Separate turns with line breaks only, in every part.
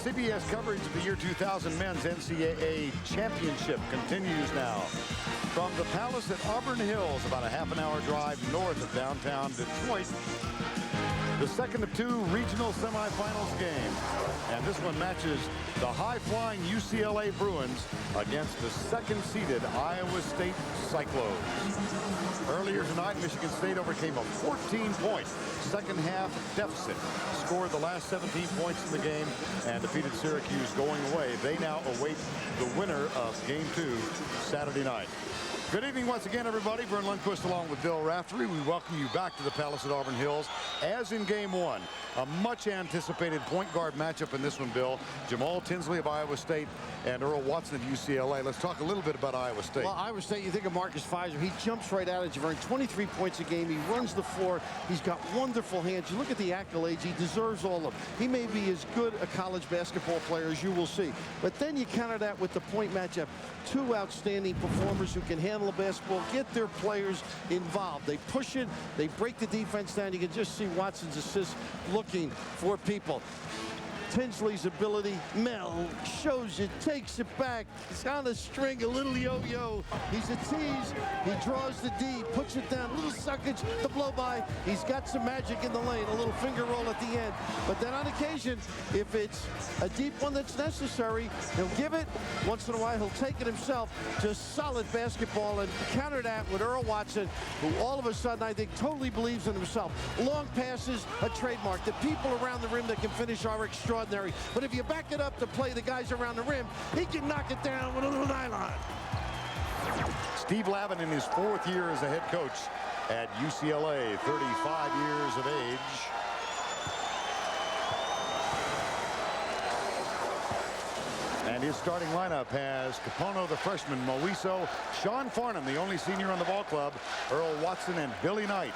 CBS coverage of the year 2000 men's NCAA championship continues now. From the Palace at Auburn Hills, about a half-an-hour drive north of downtown Detroit. The second of two regional semifinals games. And this one matches the high-flying UCLA Bruins against the second-seeded Iowa State Cyclones. Earlier tonight, Michigan State overcame a 14-point second-half deficit, scored the last 17 points in the game, and defeated Syracuse going away. They now await the winner of Game 2 Saturday night. Good evening once again, everybody. Verne Lundquist along with Bill Raftery. We welcome you back to the Palace at Auburn Hills. As in Game 1, a much-anticipated point guard matchup in this one, Bill. Jamaal Tinsley of Iowa State and Earl Watson of UCLA. Let's talk a little bit about Iowa State.
Well, Iowa State, you think of Marcus Fizer. He jumps right out at you. 23 points a game. He runs the floor. He's got wonderful hands. You look at the accolades. He deserves all of them. He may be as good a college basketball player as you will see. But then you counter that with the point matchup. Two outstanding performers who can handle the basketball, get their players involved. They push it. They break the defense down. You can just see Watson's assist looking for people. Tinsley's ability, Mel shows it, takes it back. He's on a string, a little yo-yo. He's a tease. He draws the D, puts it down, a little suckage, the blow by. He's got some magic in the lane, a little finger roll at the end. But then on occasion, if it's a deep one that's necessary, he'll give it. Once in a while, he'll take it himself. Just solid basketball, and counter that with Earl Watson, who all of a sudden, I think, totally believes in himself. Long passes, a trademark. The people around the rim that can finish are extraordinary. But if you back it up to play the guys around the rim, he can knock it down with a little nylon.
Steve Lavin in his 4th year as a head coach at UCLA, 35 years of age. And his starting lineup has Kapono, the freshman, Moiso, Sean Farnham, the only senior on the ball club, Earl Watson, and Billy Knight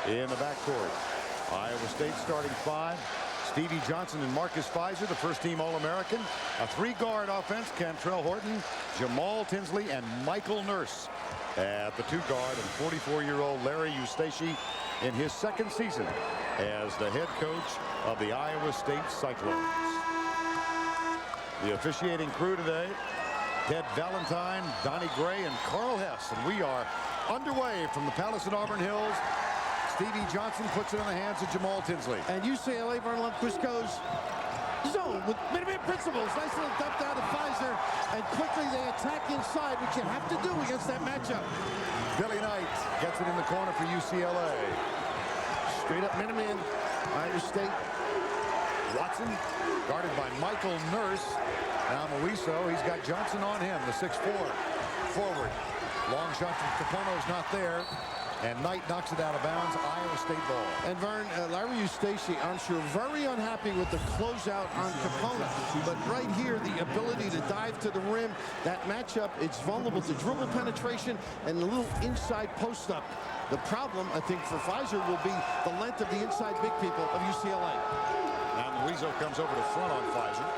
in the backcourt. Iowa State starting 5. Stevie Johnson and Marcus Fizer, the first-team All-American. A 3-guard offense, Kantrail, Horton, Jamaal Tinsley, and Michael Nurse at the 2-guard, and 44-year-old Larry Eustachy in his 2nd season as the head coach of the Iowa State Cyclones. The officiating crew today, Ted Valentine, Donnie Gray, and Carl Hess, and we are underway from the Palace at Auburn Hills. Stevie Johnson puts it in the hands of Jamaal Tinsley.
And UCLA, Verne Lundquist goes zone with minimum principles. Nice little dump down to Fizer. And quickly they attack inside, which you have to do against that matchup.
Billy Knight gets it in the corner for UCLA.
Straight up minimum. Iowa State.
Watson guarded by Michael Nurse. Now Moiso, he's got Johnson on him, the 6'4" forward. Long shot from Kapono's not there. And Knight knocks it out of bounds. Iowa State ball.
And Verne, Larry Eustachy, I'm sure, very unhappy with the closeout on Kapono. But right here, the ability to dive to the rim, that matchup, it's vulnerable to dribble penetration and a little inside post-up. The problem, I think, for Fizer will be the length of the inside big people of UCLA.
Now Moiso comes over to front on Fizer.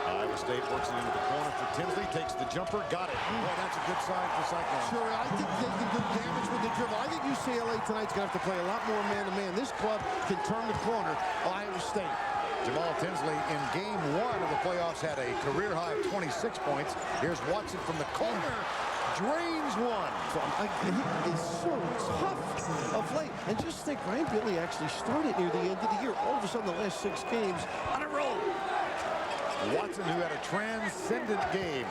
Iowa State works it into the corner for Tinsley, takes the jumper, got it. Boy, that's a good sign for Cyclones.
Sure, I think they can do damage with the dribble. I think UCLA tonight's going to have to play a lot more man-to-man. This club can turn the corner. Iowa State.
Jamaal Tinsley in Game 1 of the playoffs had a career high of 26 points. Here's Watson from the corner. Drains one.
He is so tough of late. And just think, Ryan Billy actually started near the end of the year. All of a sudden, the last 6 games on a roll.
Watson, who had a transcendent game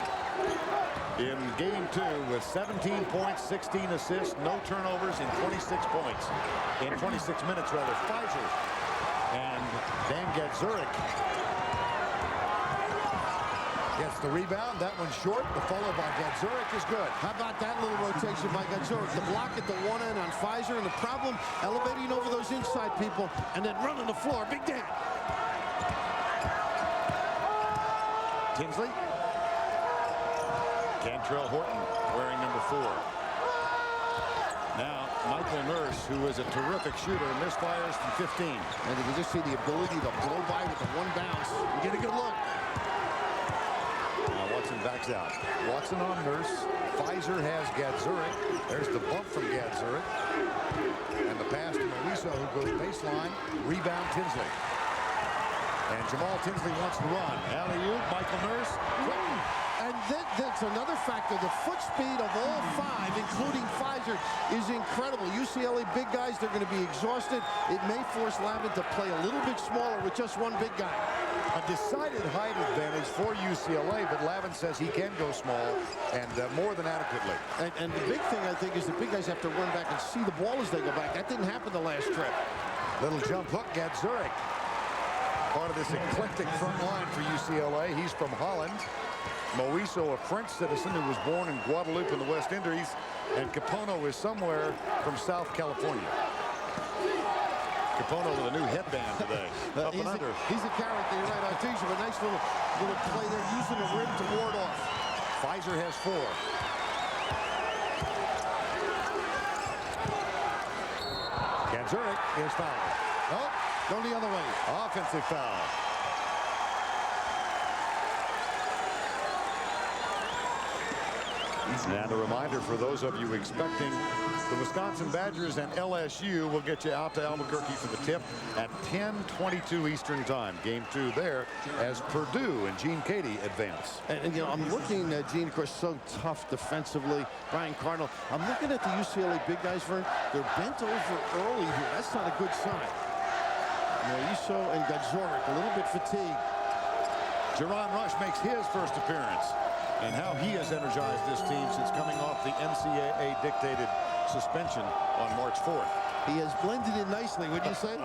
in Game 2 with 17 points, 16 assists, no turnovers in 26 points. In 26 minutes, rather. Fizer and Dan Gadzuric gets the rebound. That one's short. The follow by Gadzuric is good.
How about that little rotation by Gadzuric? The block at the one end on Fizer, and the problem, elevating over those inside people and then running the floor. Big Dan.
Tinsley. Kantrail, Horton wearing number 4. Now Michael Nurse, who is a terrific shooter, misfires from 15.
And you can just see the ability to blow by with the one bounce. You get a good look.
Now Watson backs out. Watson on Nurse. Fizer has Gadzuric. There's the bump from Gadzuric. And the pass to Moiso, who goes baseline. Rebound Tinsley. And Jamaal Tinsley wants to run. Alley-oop, Michael Nurse.
And then that's another factor. The foot speed of all five, including Fizer, is incredible. UCLA big guys, they're going to be exhausted. It may force Lavin to play a little bit smaller with just one big guy.
A decided height advantage for UCLA, but Lavin says he can go small and more than adequately.
And the big thing, I think, is the big guys have to run back and see the ball as they go back. That didn't happen the last trip.
Little jump hook, Gadzuric. Part of this eclectic front line for UCLA. He's from Holland. Moiso, a French citizen who was born in Guadeloupe in the West Indies. And Kapono is somewhere from South California. Kapono with a new headband today. Up and under.
He's a character, you're right. Artesia, a nice little play there, using the rim to ward off.
Fizer has 4. Gadzuric is fouled.
Oh, going the other way.
Offensive foul. And a reminder for those of you expecting the Wisconsin Badgers and LSU will get you out to Albuquerque for the tip at 10:22 Eastern Time. Game 2 there as Purdue and Gene Cady advance.
And you know, I'm looking at Gene, of course, so tough defensively. Brian Cardinal. I'm looking at the UCLA big guys, Verne. They're bent over early here. That's not a good sign. Moiso and Gadzuric, a little bit fatigued.
Jaron Rush makes his first appearance. And how he has energized this team since coming off the NCAA dictated suspension on March 4th.
He has blended in nicely, wouldn't you say?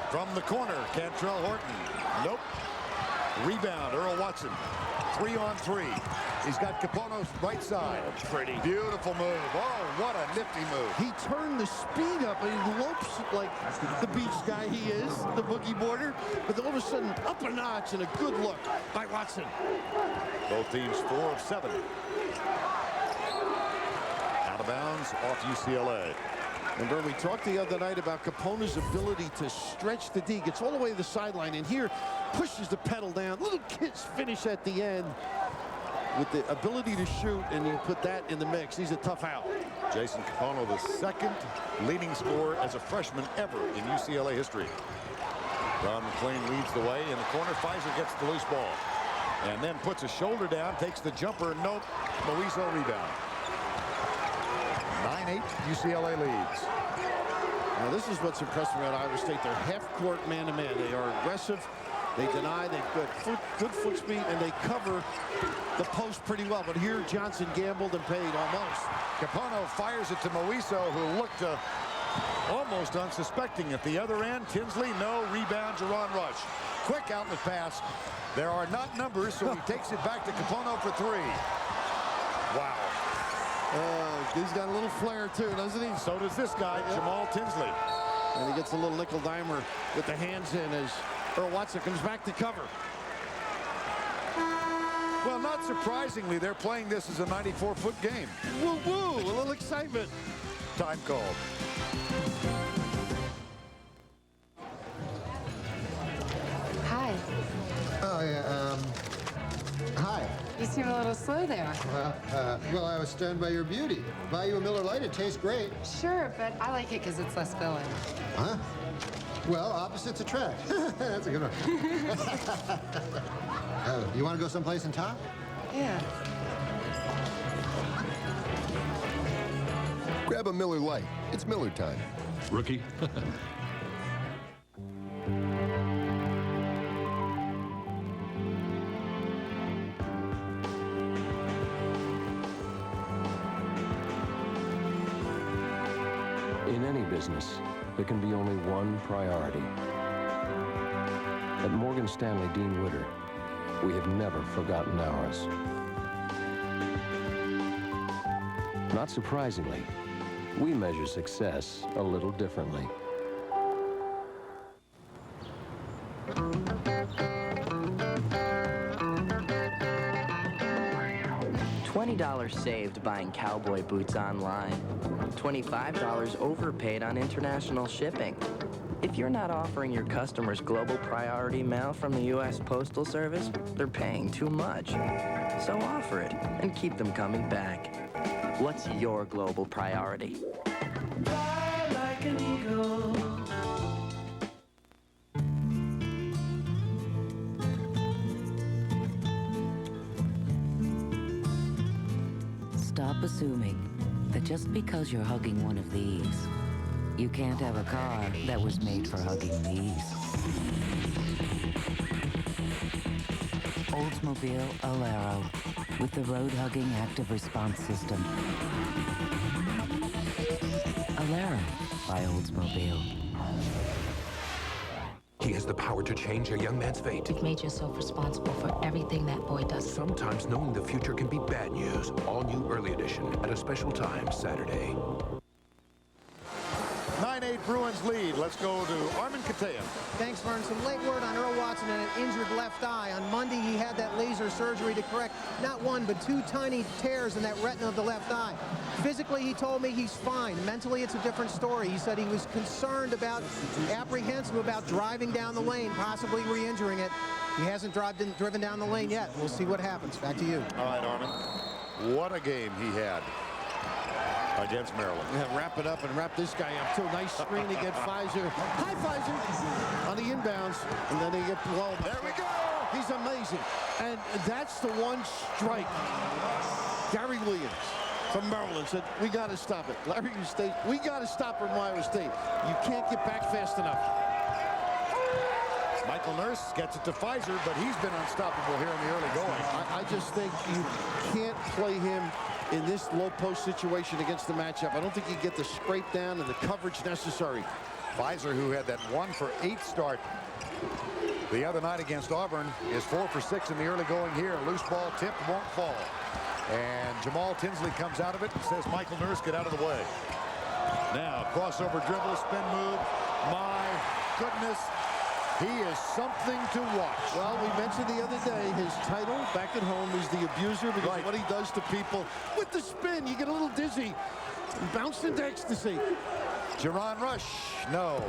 From the corner, Kantrail Horton. Nope. Rebound, Earl Watson. 3-on-3. He's got Kapono's right side.
Oh, pretty.
Beautiful move. Oh, what a nifty move.
He turned the speed up and he lopes like the beach guy he is, the boogie boarder. But all of a sudden, up a notch and a good look by Watson.
Both teams 4 of 7. Out of bounds off UCLA.
Remember, we talked the other night about Kapono's ability to stretch the D. Gets all the way to the sideline, and here pushes the pedal down. Little kiss finish at the end with the ability to shoot, and you put that in the mix. He's a tough out.
Jason Kapono, the second leading scorer as a freshman ever in UCLA history. Ron McClain leads the way in the corner. Fizer gets the loose ball and then puts a shoulder down, takes the jumper. Nope. Moiso rebound. 9-8 UCLA leads.
Now this is what's impressive about Iowa State. They're half-court man-to-man. They are aggressive. They deny. They've got good foot speed, and they cover the post pretty well. But here Johnson gambled and paid almost.
Kapono fires it to Moiso, who looked almost unsuspecting at the other end. Tinsley, no. Rebound, Jaron Rush. Quick outlet pass. There are not numbers, so he takes it back to Kapono for 3. Wow.
He's got a little flair too, doesn't he?
So does this guy, Jamaal Tinsley.
And he gets a little nickel dimer with the hands in as Earl Watson comes back to cover.
Well, not surprisingly, they're playing this as a 94-foot game.
Woo-woo, a little excitement.
Time called.
Hi.
Oh, yeah, hi.
You seem a little slow there.
Well, I was stunned by your beauty. Buy you a Miller Lite, it tastes great.
Sure, but I like it because it's less filling.
Huh? Well, opposites attract. That's a good one. You want to go someplace and talk?
Yeah.
Grab a Miller Lite. It's Miller time.
Rookie.
In any business, there can be only one priority. At Morgan Stanley Dean Witter, we have never forgotten ours. Not surprisingly, we measure success a little differently.
$20 saved buying cowboy boots online. $25 overpaid on international shipping. If you're not offering your customers global priority mail from the U.S. Postal Service, they're paying too much. So offer it and keep them coming back. What's your global priority?
Fly like an eagle.
stop assuming that just because you're hugging one of these, you can't have a car that was made for hugging these. Oldsmobile Alero with the road-hugging active response system. Alero by Oldsmobile.
He has the power to change a young man's fate.
You've made yourself responsible for everything that boy does.
Sometimes knowing the future can be bad news. All new early edition at a special time Saturday.
9-8 Bruins lead. Let's go to Armin Katayan.
Thanks, Verne. Some late word on Earl Watson and an injured left eye. On Monday, he had that laser surgery to correct not one, but two tiny tears in that retina of the left eye. Physically, he told me he's fine. Mentally, it's a different story. He said he was concerned about, apprehensive about driving down the lane, possibly re-injuring it. He hasn't driven down the lane yet. We'll see what happens. Back to you.
All right, Armin. What a game he had against Maryland.
Yeah, wrap it up and wrap this guy up too. Nice screen to get Fizer. Hi, Fizer. On the inbounds, and then they get blown.
There we go.
He's amazing. And that's the one strike. Gary Williams from Maryland said, we got to stop it. Larry State, we got to stop from Iowa State. You can't get back fast enough.
Michael Nurse gets it to Fizer, but he's been unstoppable here in the early going.
I just think you can't play him in this low post situation against the matchup. I don't think you get the scrape down and the coverage necessary.
Fizer, who had that 1-for-8 start the other night against Auburn, is 4 for 6 in the early going here. Loose ball tipped, won't fall. And Jamaal Tinsley comes out of it and says, Michael Nurse, get out of the way. Now, crossover dribble, spin move. My goodness, he is something to watch.
Well, we mentioned the other day, his title back at home is the abuser, because what he does to people with the spin, you get a little dizzy. Bounced into ecstasy.
Jaron rush, no.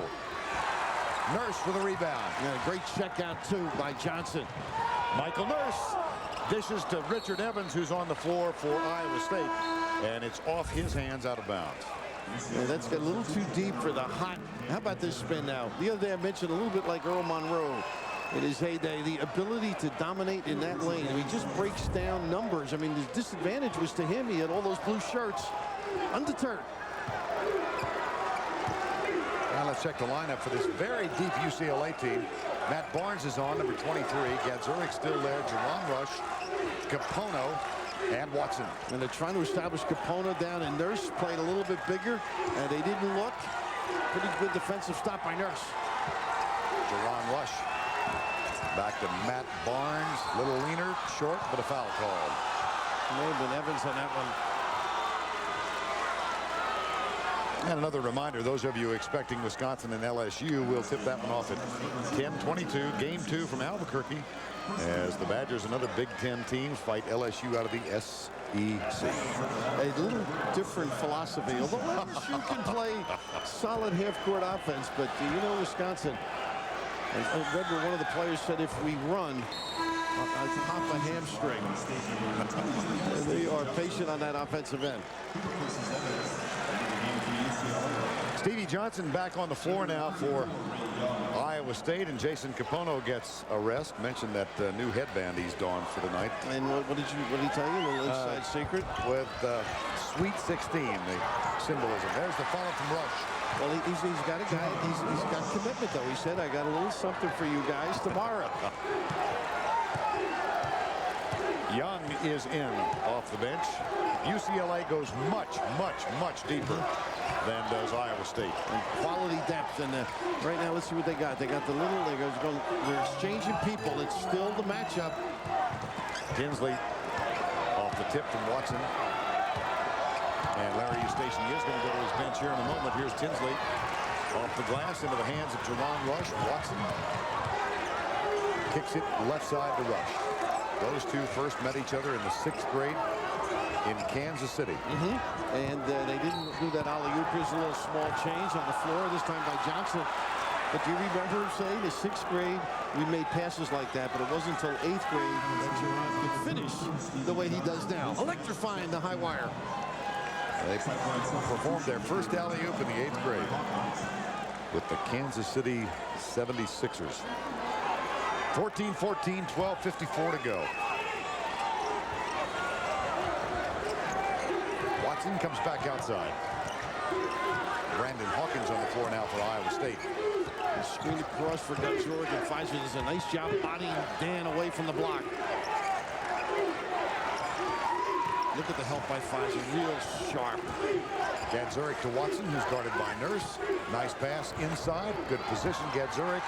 Nurse for the rebound.
Yeah, great check out, too, by Johnson.
Michael Nurse dishes to Richard Evans, who's on the floor for Iowa State, and it's off his hands, out of bounds.
Yeah, that's got a little too deep for the hot. How about this spin now? The other day I mentioned a little bit like Earl Monroe in his heyday, the ability to dominate in that lane. I mean, he just breaks down numbers. I mean, the disadvantage was to him. He had all those blue shirts. Undeterred.
Now let's check the lineup for this very deep UCLA team. Matt Barnes is on, number 23. Gadzuric still there. Jerome Rush, Kapono, and Watson.
And they're trying to establish Kapono down, and Nurse played a little bit bigger, and they didn't look. Pretty good defensive stop by Nurse.
Jerome Rush. Back to Matt Barnes. Little leaner, short, but a foul called.
May have been Evans on that one.
And another reminder, those of you expecting Wisconsin and LSU, will tip that one off at 10-22. Game 2 from Albuquerque, as the Badgers, another Big Ten team, fight LSU out of the SEC.
A little different philosophy. Although LSU can play solid half-court offense, but you know Wisconsin. I read where one of the players said if we run, I pop a hamstring. They are patient on that offensive end.
Stevie Johnson back on the floor now for Iowa State, and Jason Kapono gets a rest. Mentioned that new headband he's donned for the night.
And what did he tell you? A little inside secret?
With Sweet 16, the symbolism. There's the follow from Rush.
Well, he's got a guy. He's got commitment, though. He said, I got a little something for you guys tomorrow.
Young is in off the bench. UCLA goes much, much, much deeper than does Iowa State.
And quality depth. And right now, let's see what they got. They got the little. They're exchanging people. It's still the matchup.
Tinsley off the tip from Watson. And Larry Eustachy is going to go to his bench here in a moment. Here's Tinsley off the glass into the hands of Jerome Rush. Watson kicks it left side to Rush. Those two first met each other in the 6th grade in Kansas City.
And they didn't do that alley-oop. Here's a little small change on the floor, this time by Johnson. But do you remember him saying in the 6th grade, we made passes like that, but it wasn't until 8th grade that Jaron could finish the way he does now. Electrifying the high wire.
They performed their first alley-oop in the 8th grade with the Kansas City 76ers. 14-14, 12:54 to go. Watson comes back outside. Brandon Hawkins on the floor now for Iowa State.
Screen across for Gadzuric, and Fizer does a nice job bodying Dan away from the block. Look at the help by Fizer, real sharp.
Gadzuric to Watson, who's guarded by Nurse. Nice pass inside, good position, Gadzuric.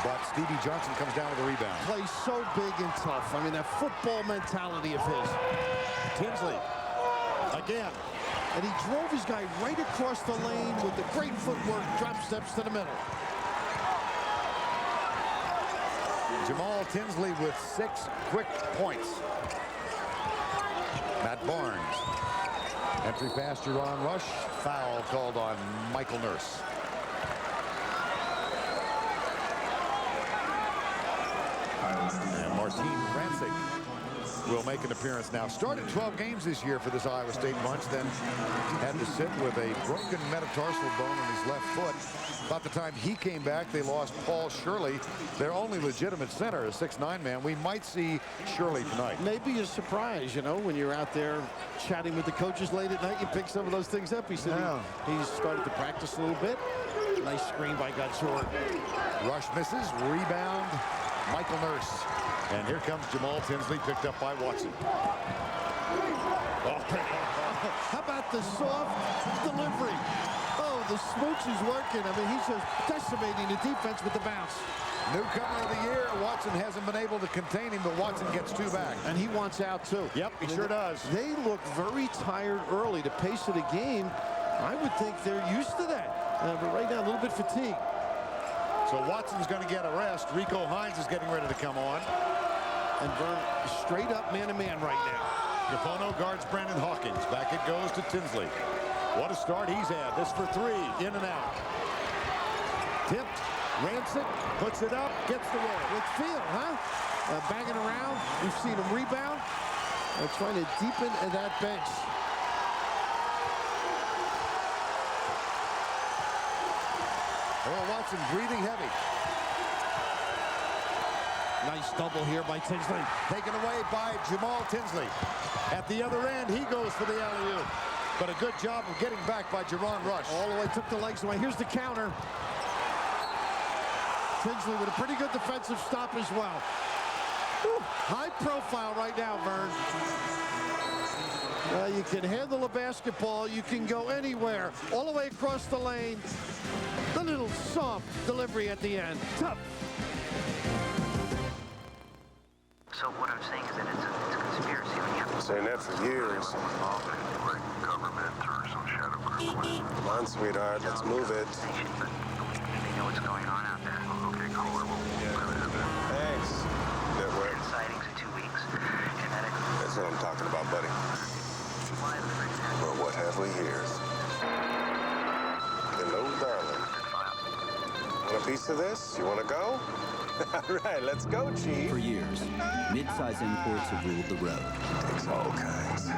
But Stevie Johnson comes down with a rebound.
Plays so big and tough. I mean, that football mentality of his.
Tinsley, again.
And he drove his guy right across the lane with the great footwork, drop steps to the middle.
Jamaal Tinsley with 6 quick points. Matt Barnes. Entry pass, Jaron Rush. Foul called on Michael Nurse. And Martin Rancik will make an appearance now. Started 12 games this year for this Iowa State bunch, then had to sit with a broken metatarsal bone in his left foot. About the time he came back, they lost Paul Shirley, their only legitimate center, a 6'9" man. We might see Shirley tonight.
Maybe a surprise, you know, when you're out there chatting with the coaches late at night, you pick some of those things up. He said he's started to practice a little bit. Nice screen by Gadzuric.
Rush misses, rebound, Michael Nurse. And here comes Jamaal Tinsley, picked up by Watson.
How about the soft delivery? Oh, the smooch is working. I mean, he's just decimating the defense with the bounce.
Newcomer of the year, Watson hasn't been able to contain him, but Watson gets 2 back.
And he wants out, too.
Yep, he sure does.
They look very tired early. The pace of the game, I would think they're used to that. But right now, a little bit fatigued.
So Watson's going to get a rest. Rico Hines is getting ready to come on.
And Verne straight up man-to-man right now.
Kapono guards Brandon Hawkins. Back it goes to Tinsley. What a start he's had. This for 3, in and out. Tipped, Rancik, puts it up, gets the roll.
With feel, huh? Banging around. We've seen him rebound. Trying to deepen that bench.
Earl Watson breathing heavy.
Nice double here by Tinsley.
Taken away by Jamaal Tinsley. At the other end, he goes for the alley-oop. But a good job of getting back by Jaron Rush.
All the way, took the legs away. Here's the counter. Tinsley with a pretty good defensive stop as well. Whew. High profile right now, Verne. You can handle a basketball. You can go anywhere. All the way across the lane. The little soft delivery at the end. Tough.
So what I'm saying is that it's a conspiracy. When you have to
saying that for years.
Government or some shadow group.
Come on, sweetheart, let's move it.
They know what's going on out there. Okay, cool.
Thanks. Network.
Sightings in 2 weeks.
That's what I'm talking about, buddy. Well, what have we here? Hello, darling. Want a piece of this? You want to go? All right, let's go, Chief.
For years, mid-size imports have ruled the road.
Takes all kinds.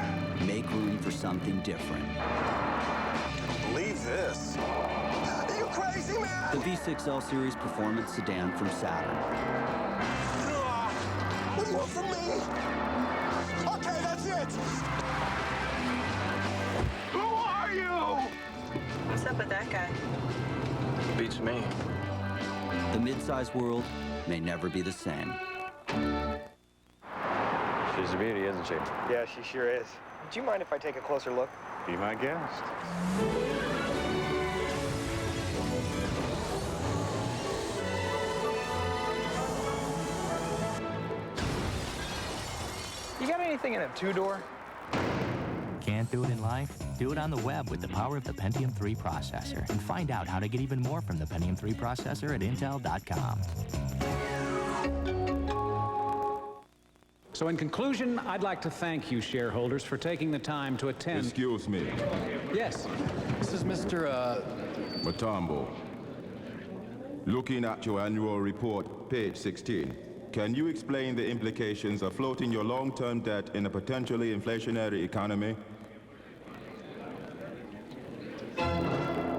Make room for something different.
Believe this. Are you crazy, man?
The V6L Series Performance Sedan from Saturn.
What do you want from me? Okay, that's it. Who are you?
What's up with that guy?
Beats me.
The mid-size world may never be the same.
She's a beauty, isn't she?
Yeah, she sure is. Do you mind if I take a closer look?
Be my guest.
You got anything in a 2-door?
Can't do it in life? Do it on the web with the power of the Pentium 3 processor. And find out how to get even more from the Pentium 3 processor at Intel.com.
So in conclusion, I'd like to thank you shareholders for taking the time to attend.
Excuse me.
Yes.
This is Mr. Matambo. Looking at your annual report, page 16, can you explain the implications of floating your long-term debt in a potentially inflationary economy?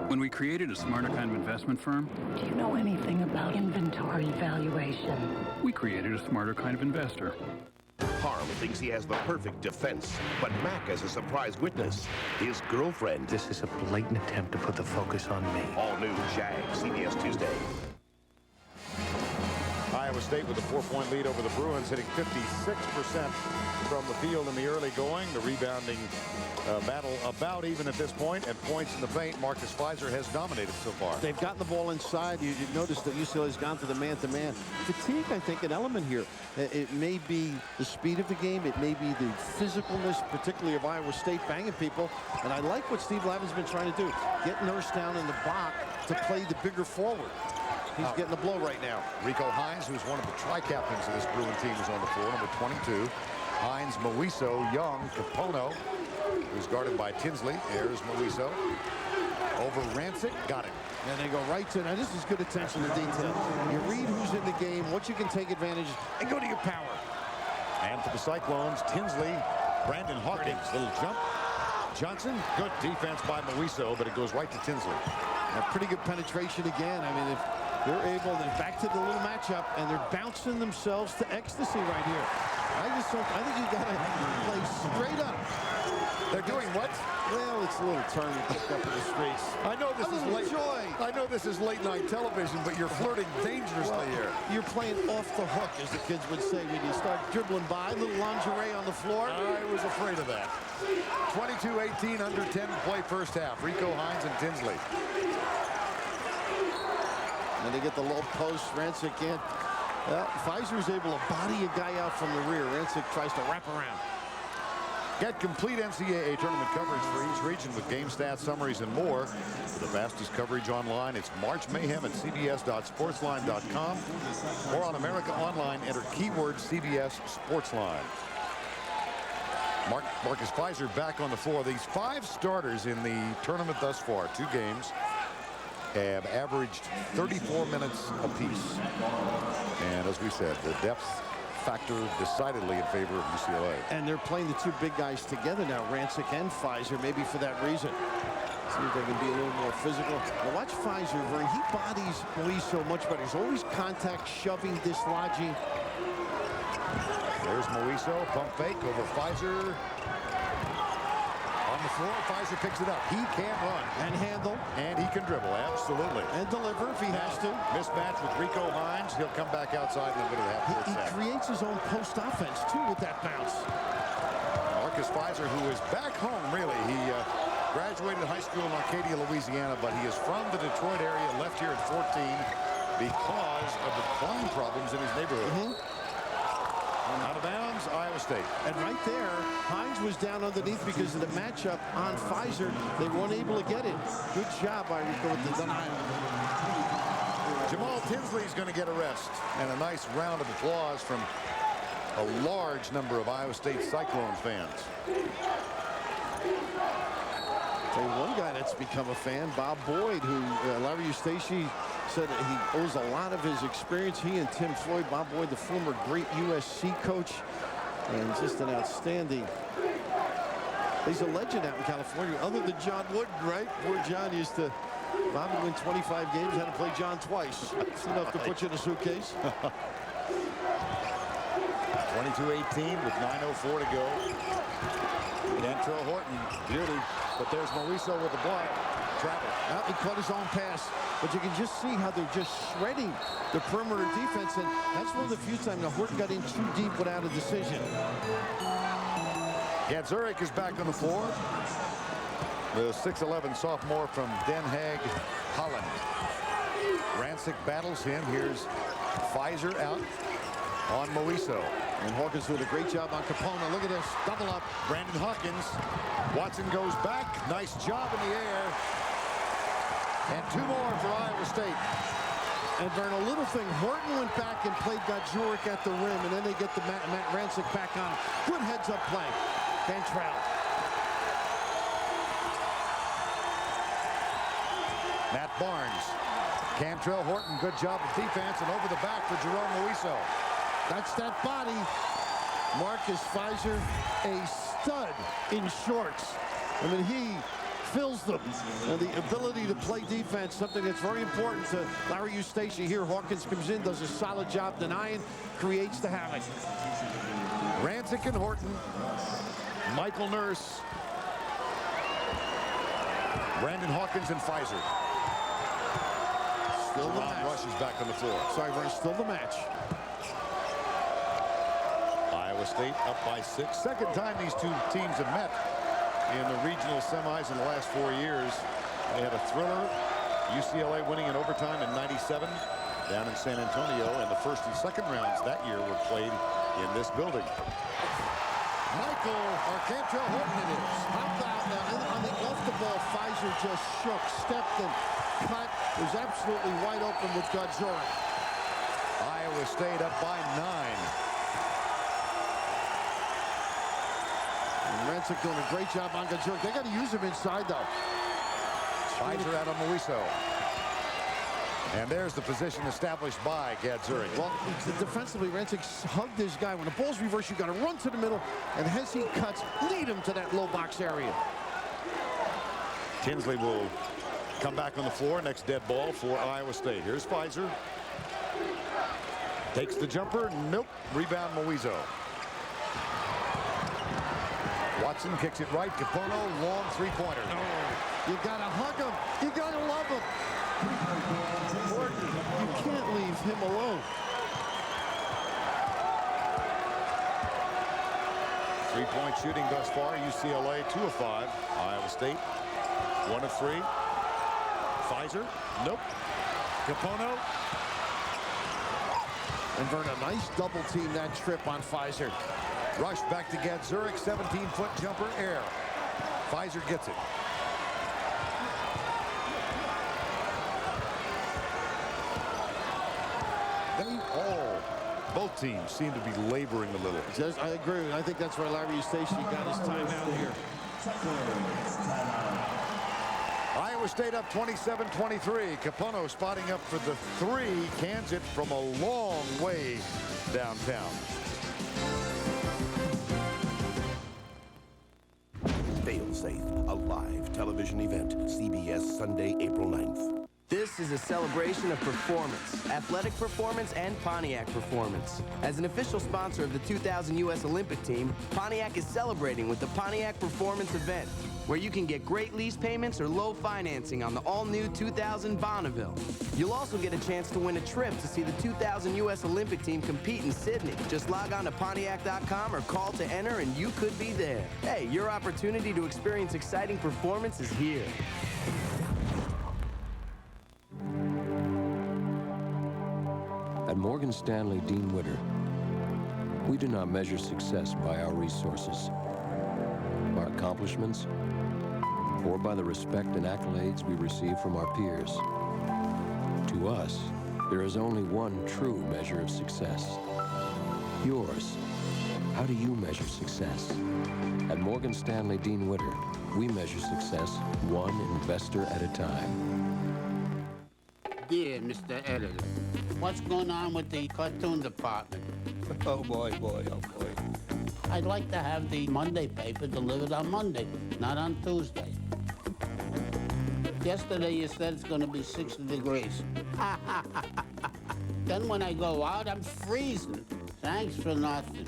When we created a smarter kind of investment firm...
Do you know anything about inventory valuation?
We created a smarter kind of investor.
Carl thinks he has the perfect defense, but Mac is a surprise witness. His girlfriend.
This is a blatant attempt to put the focus on me.
All new Jag, CBS Tuesday.
Iowa State with a 4-point lead over the Bruins, hitting 56% from the field in the early going. The rebounding battle about even at this point, and points in the paint. Marcus Fizer has dominated so far.
They've gotten the ball inside. You notice that UCLA's gone to the man-to-man. Fatigue, I think, an element here. It may be the speed of the game. It may be the physicalness, particularly of Iowa State banging people. And I like what Steve Lavin's been trying to do. Get Nurse down in the box to play the bigger forward. He's getting the blow right now.
Rico Hines, who's one of the tri-captains of this Bruin team, is on the floor, number 22. Hines, Moiso, Young, Kapono, who's guarded by Tinsley. There's Moiso. Over Rancik, got it.
And they go right to, now this is good attention to detail. You read who's in the game, what you can take advantage, and go to your power.
And for the Cyclones, Tinsley, Brandon Hawkins, little jump. Johnson, good defense by Moiso, but it goes right to Tinsley.
A pretty good penetration again. I mean, if they're able, they're back to the little matchup, and they're bouncing themselves to ecstasy right here. I think you got to play straight up.
They're doing what?
Well, it's a little turn you picked up in the streets.
I know this is late.
Joy.
I know this is late night television, but you're flirting dangerously here.
You're playing off the hook, as the kids would say, when you start dribbling by. Little lingerie on the floor.
I was afraid of that. 22-18, under 10 to play first half. Rico Hines and Tinsley.
And they get the low post. Rancik in. Well, Fizer's able to body a guy out from the rear. Rancik tries to wrap around.
Get complete NCAA tournament coverage for each region with game stats, summaries, and more. For the fastest coverage online, it's March Mayhem at cbs.sportsline.com. Or on America Online, enter keyword CBS Sportsline. Marcus Fizer back on the floor. These 5 starters in the tournament thus far, 2 games, have averaged 34 minutes apiece. And as we said, the depth factor decidedly in favor of UCLA.
And they're playing the 2 big guys together now, Rancik and Fizer, maybe for that reason. See if they can be a little more physical. Now watch Fizer, Verne. He bodies Moiso much better. He's always contact, shoving, dislodging.
There's Moiso, pump fake over Fizer. On the floor, Fizer picks it up. He can run.
And handle.
And he can dribble, absolutely.
And deliver if he has to.
Mismatch with Rico Hines. He'll come back outside and go to the half-court set.
He creates his own post offense, too, with that bounce.
Marcus Fizer, who is back home, really. He graduated high school in Arcadia, Louisiana, but he is from the Detroit area, left here at 14 because of the crime problems in his neighborhood. Out of bounds, Iowa State.
And right there, Hines was down underneath because of the matchup on Fizer. They weren't able to get it. Good job by Rico with the denial.
Jamaal Tinsley's going to get a rest. And a nice round of applause from a large number of Iowa State Cyclones fans.
One guy that's become a fan, Bob Boyd, who Larry Eustachy said he owes a lot of his experience. He and Tim Floyd, Bob Boyd, the former great USC coach, and just an outstanding. He's a legend out in California, other than John Wooden, right? Poor John used to, Bob would win 25 games, had to play John twice. It's enough to put you in a suitcase.
22-18 with 9:04 to go. Kantrail, Horton, beauty. But there's Moiso with the block. Travel.
He caught his own pass. But you can just see how they're just shredding the perimeter defense. And that's one of the few times now Horton got in too deep without a decision.
Gadzuric is back on the floor. The 6'11" sophomore from Den Haag, Holland. Rancik battles him. Here's Fizer out on Moiso.
And Hawkins doing a great job on Kapono. Look at this. Double up.
Brandon Hawkins. Watson goes back. Nice job in the air. And 2 more for Iowa State.
And Verne, a little thing. Horton went back and played Gadzuric at the rim. And then they get the Matt Rancik back on. Good heads-up play. Kantrail.
Matt Barnes. Kantrail, Horton. Good job of defense. And over the back for Jerome Moiso.
That's that body. Marcus Fizer, a stud in shorts. I mean, he fills them. And the ability to play defense, something that's very important to Larry Eustachy here. Hawkins comes in, does a solid job denying, creates the havoc.
Rancik and Horton. Michael Nurse. Brandon Hawkins and Fizer.
Still the match.
Rush is back on the floor.
Sorry, Verne, still the match.
Iowa State up by 6. Second time these two teams have met in the regional semis in the last 4 years. They had a thriller. UCLA winning in overtime in '97 down in San Antonio, and the first and second rounds that year were played in this building. Kantrail Horton it is.
How about on the off the ball, Fizer just shook, stepped and cut. Was absolutely wide open with Gadzuric.
Iowa State up by 9.
And Rancik doing a great job on Gadzuric. They got to use him inside though.
Fizer out of Moiso. And there's the position established by Gadzuric.
Well, defensively, Rancik hugged his guy. When the ball's reversed, you got to run to the middle, and as he cuts, lead him to that low box area.
Tinsley will come back on the floor. Next dead ball for Iowa State. Here's Fizer. Takes the jumper. Nope. Rebound Moiso. Watson kicks it right. Kapono, long three-pointer.
You got to hug him. You got to love him. Horton, you can't leave him alone.
Three-point shooting thus far. UCLA 2 of 5. Iowa State 1 of 3. Fizer. Nope. Kapono.
And Verne, a nice double team that trip on Fizer.
Rush back to Gadzuric. 17-foot jumper air. Fizer gets it. Both teams seem to be laboring a little.
I agree. I think that's where Larry Eustachy got his time out here.
Iowa State up 27-23. Kapono spotting up for the 3. Cans it from a long way downtown.
Fail-Safe, a live television event. CBS Sunday, April 9th.
This is a celebration of performance, athletic performance, and Pontiac performance. As an official sponsor of the 2000 U.S. Olympic team, Pontiac is celebrating with the Pontiac Performance event, where you can get great lease payments or low financing on the all-new 2000 Bonneville. You'll also get a chance to win a trip to see the 2000 U.S. Olympic team compete in Sydney. Just log on to Pontiac.com or call to enter and you could be there. Hey, your opportunity to experience exciting performance is here.
At Morgan Stanley Dean Witter, we do not measure success by our resources, our accomplishments, or by the respect and accolades we receive from our peers. To us, there is only one true measure of success. Yours. How do you measure success? At Morgan Stanley Dean Witter, we measure success one investor at a time.
Dear Mr. Editor, what's going on with the cartoon department? Oh boy, oh boy. I'd like to have the Monday paper delivered on Monday, not on Tuesday. Yesterday you said it's going to be 60 degrees. Then when I go out, I'm freezing. Thanks for nothing.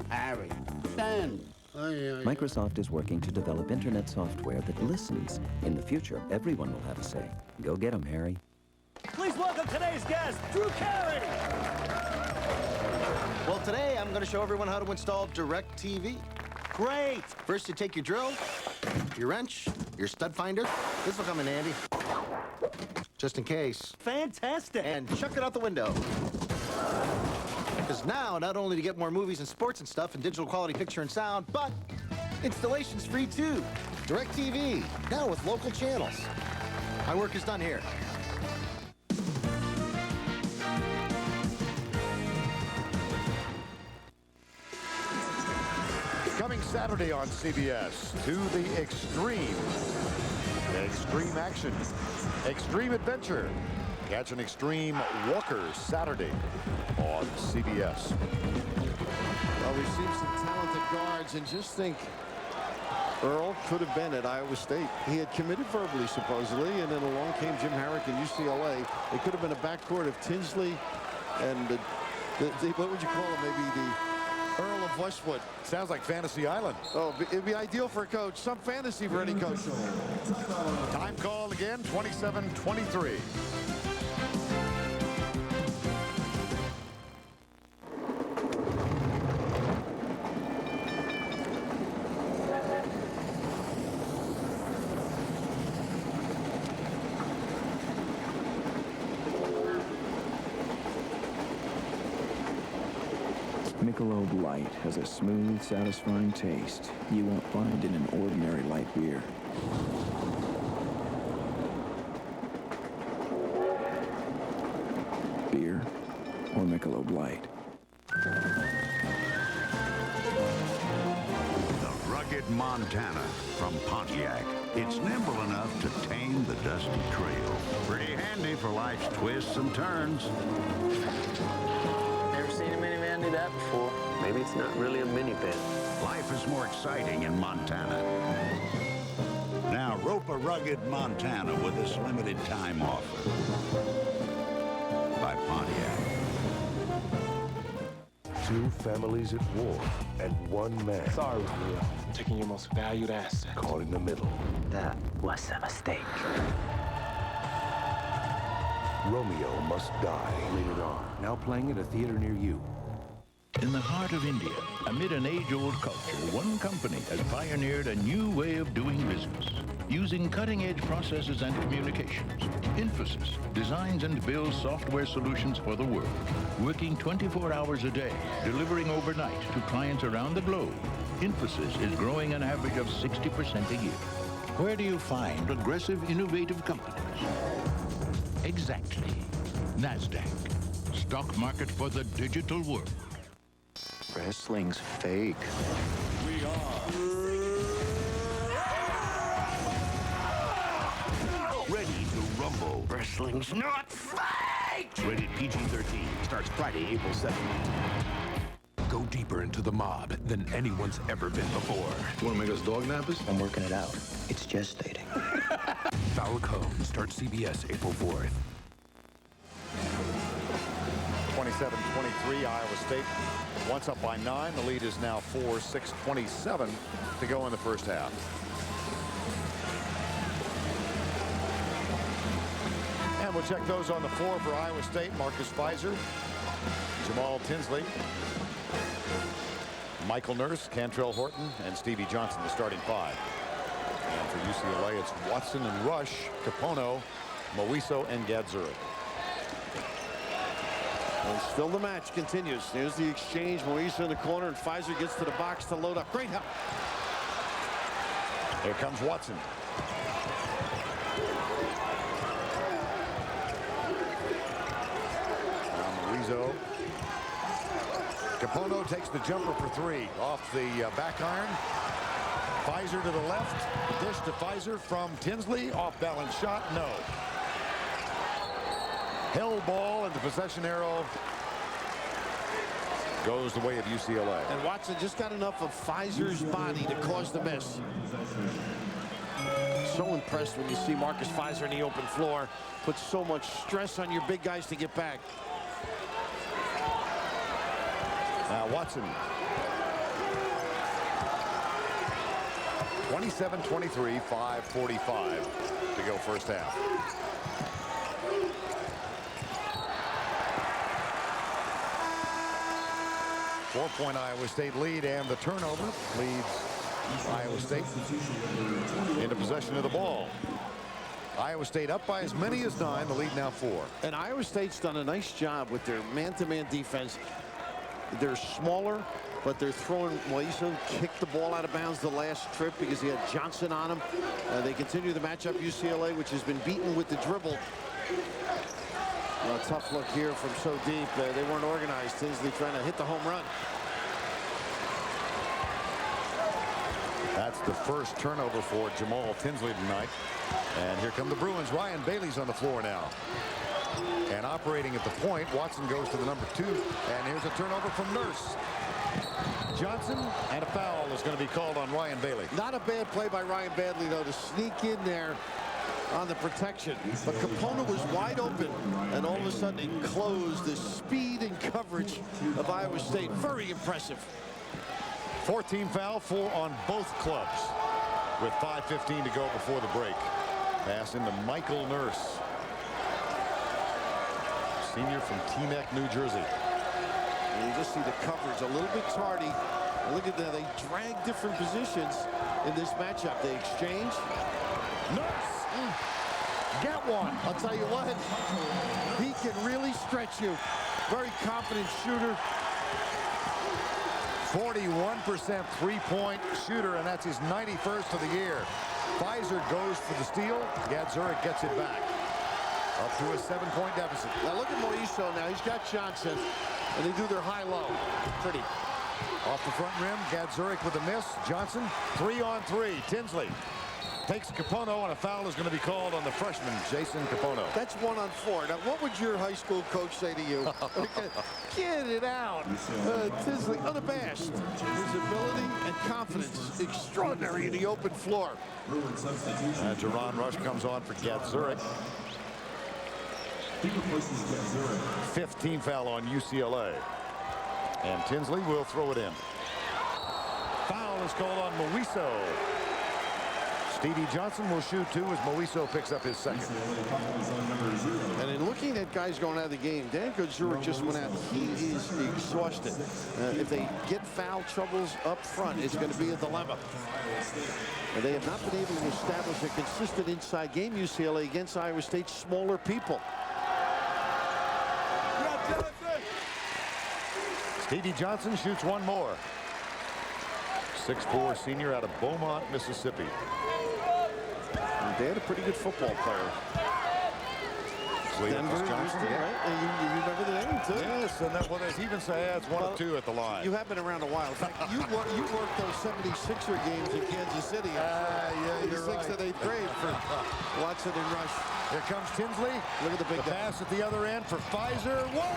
Harry, send.
Microsoft is working to develop internet software that listens. In the future, everyone will have a say. Go get 'em, Harry.
Please welcome today's guest, Drew Carey.
Well, today I'm going to show everyone how to install DirecTV.
Great.
First, you take your drill, your wrench, your stud finder. This will come in handy, just in case.
Fantastic.
And chuck it out the window. Because now, not only to get more movies and sports and stuff and digital quality picture and sound, but installation's free too. DirecTV, now with local channels. My work is done here.
Coming Saturday on CBS, to the extreme. Extreme action. Extreme adventure. Catch an extreme walker Saturday on CBS.
Well, we've seen some talented guards, and just think, Earl could have been at Iowa State. He had committed verbally, supposedly, and then along came Jim Harrick in UCLA. It could have been a backcourt of Tinsley and what would you call him? Maybe Earl of Westwood.
Sounds like Fantasy Island.
Oh, it'd be ideal for a coach. Some fantasy for any coach.
Time call again, 27-23.
Michelob Light has a smooth, satisfying taste you won't find in an ordinary light beer. Beer or Michelob Light.
The rugged Montana from Pontiac. It's nimble enough to tame the dusty trail. Pretty handy for life's twists and turns.
Never seen a minivan do that before. Maybe it's not really a minivan.
Life is more exciting in Montana. Now rope a rugged Montana with this limited time offer. By Pontiac.
Two families at war and one man.
Sorry, Romeo. I'm taking your most valued asset.
Caught in the middle.
That was a mistake.
Romeo Must Die. Rated R. Now playing at a theater near you.
In the heart of India, amid an age-old culture, one company has pioneered a new way of doing business. Using cutting-edge processes and communications, Infosys designs and builds software solutions for the world, working 24 hours a day, delivering overnight to clients around the globe. Infosys is growing an average of 60% a year. Where do you find aggressive, innovative companies? Exactly. NASDAQ. Stock market for the digital world.
Wrestling's fake.
We are
Ready to rumble.
Wrestling's not fake!
Rated PG-13. Starts Friday, April 7th.
Go deeper into the mob than anyone's ever been before.
Want to make us dog nappers?
I'm working it out. It's gestating.
Falcone starts CBS April 4th.
27-23, Iowa State. Once up by 9. The lead is now 4, 6:27 to go in the first half. And we'll check those on the floor for Iowa State. Marcus Fizer, Jamaal Tinsley, Michael Nurse, Kantrail Horton, and Stevie Johnson, the starting five. And for UCLA, it's Watson and Rush, Kapono, Moiso, and Gadzuric.
And still the match continues. Here's the exchange. Moiso in the corner, and Fizer gets to the box to load up. Great help.
Here comes Watson. Moiso. Kapono takes the jumper for three off the back iron. Fizer to the left. Dish to Fizer from Tinsley. Off balance shot. No. Held ball, and the possession arrow goes the way of UCLA.
And Watson just got enough of Fizer's body to cause the miss. So impressed when you see Marcus Fizer in the open floor. Puts so much stress on your big guys to get back.
Now Watson. 27-23, 5:45 to go first half. Four-point Iowa State lead, and the turnover leads Iowa State into possession of the ball. Iowa State up by as many as 9. The lead now 4.
And Iowa State's done a nice job with their man-to-man defense. They're smaller, but they're throwing. Moiso kicked the ball out of bounds the last trip because he had Johnson on him. They continue the matchup. UCLA, which has been beaten with the dribble. A tough look here from so deep. They weren't organized. Tinsley trying to hit the home run.
That's the first turnover for Jamaal Tinsley tonight. And here come the Bruins. Ryan Bailey's on the floor now. And operating at the point, Watson goes to the number 2. And here's a turnover from Nurse. Johnson, and a foul is going to be called on Ryan Bailey.
Not a bad play by Ryan Bailey, though, to sneak in there on the protection. But Kapono was wide open, and all of a sudden it closed. The speed and coverage of Iowa State, very impressive.
14 foul, 4 on both clubs with 5:15 to go before the break. Pass into Michael Nurse, senior from Teaneck, New Jersey.
And you just see the coverage a little bit tardy. And look at that, they drag different positions in this matchup. They exchange.
Nurse! Get one.
I'll tell you what, he can really stretch you. Very confident shooter.
41% three-point shooter, and that's his 91st of the year. Fizer goes for the steal. Gadzuric gets it back. Up to a 7-point deficit.
Now look at Moiso now. He's got Johnson, and they do their high-low. Pretty.
Off the front rim, Gadzuric with a miss. Johnson, 3-on-3. Tinsley takes Kapono, and a foul is going to be called on the freshman, Jason Kapono.
That's 1-on-4. Now, what would your high school coach say to you? Get it out. Tinsley, unabashed. His ability and confidence, extraordinary in the open floor.
Jaron Rush comes on for Gadzuric. 15 foul on UCLA. And Tinsley will throw it in. Foul is called on Moiso. Stevie Johnson will shoot 2 as Moiso picks up his second.
And in looking at guys going out of the game, Dan Gadzuric just went out. He is exhausted. If they get foul troubles up front, it's going to be a dilemma. And they have not been able to establish a consistent inside game, UCLA, against Iowa State's smaller people.
Stevie Johnson shoots one more. 6'4" senior out of Beaumont, Mississippi.
They had a pretty good football player. Denver,
Johnson,
Houston, right? And you remember the name, too?
Yes, and that, well, they even say it's 1 or 2 at the line.
You have been around a while. In fact, you worked those 76er games in Kansas City.
Yeah, you're right.
6th and 8th grade for Watson and Rush.
Here comes Tinsley.
Look at the big
pass at the other end for Fizer. Whoa!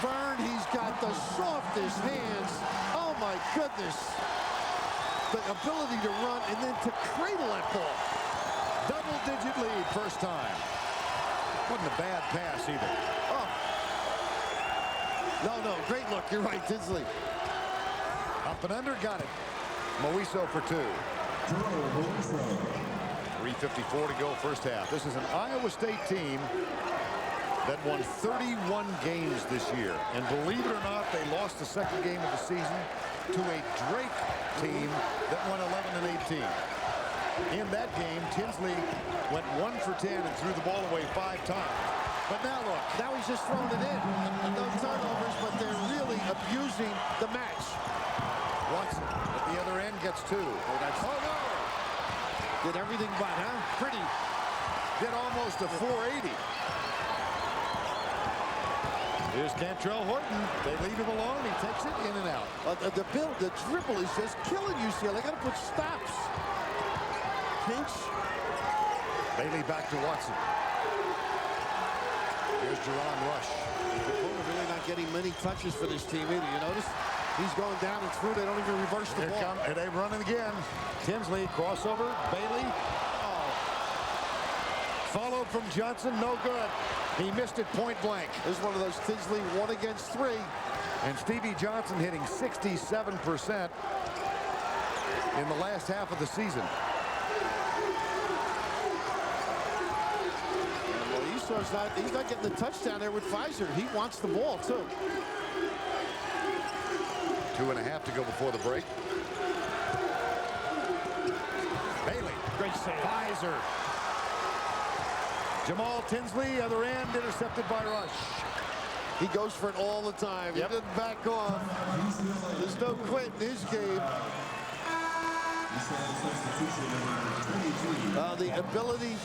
Verne, he's got the softest hands. Oh, my goodness. The ability to run and then to cradle that ball.
Double-digit lead first time. Wasn't a bad pass either.
Oh. No, great look. You're right, Tinsley.
Up and under, got it. Moiso for 2. 3:54 to go first half. This is an Iowa State team that won 31 games this year. And believe it or not, they lost the second game of the season to a Drake team that won 11 and 18. In that game, Tinsley went 1 for 10 and threw the ball away 5 times. But now look.
Now he's just throwing it in. No turnovers, but they're really abusing the match.
Watson at the other end gets 2. Oh, no.
Did everything but, huh? Pretty.
Did almost a 480. Here's Kantrail Horton. They leave him alone. He takes it in and out.
The dribble is just killing UCLA. They got to put stops. Pinch.
Bailey back to Watson. Here's Jaron Rush.
Kapono really not getting many touches for this team either. You notice? He's going down and through. They don't even reverse the ball.
And they run it again. Tinsley, crossover. Bailey. Oh. Followed from Johnson. No good. He missed it point blank.
There's one of those Tinsley 1 against 3.
And Stevie Johnson hitting 67% in the last half of the season.
He's not getting the touchdown there with Fizer. He wants the ball, too.
2.5 to go before the break. Bailey.
Great save.
Fizer. Jamaal Tinsley, other end, intercepted by Rush.
He goes for it all the time. Yep. He doesn't back off. There's no quit in his game. The ability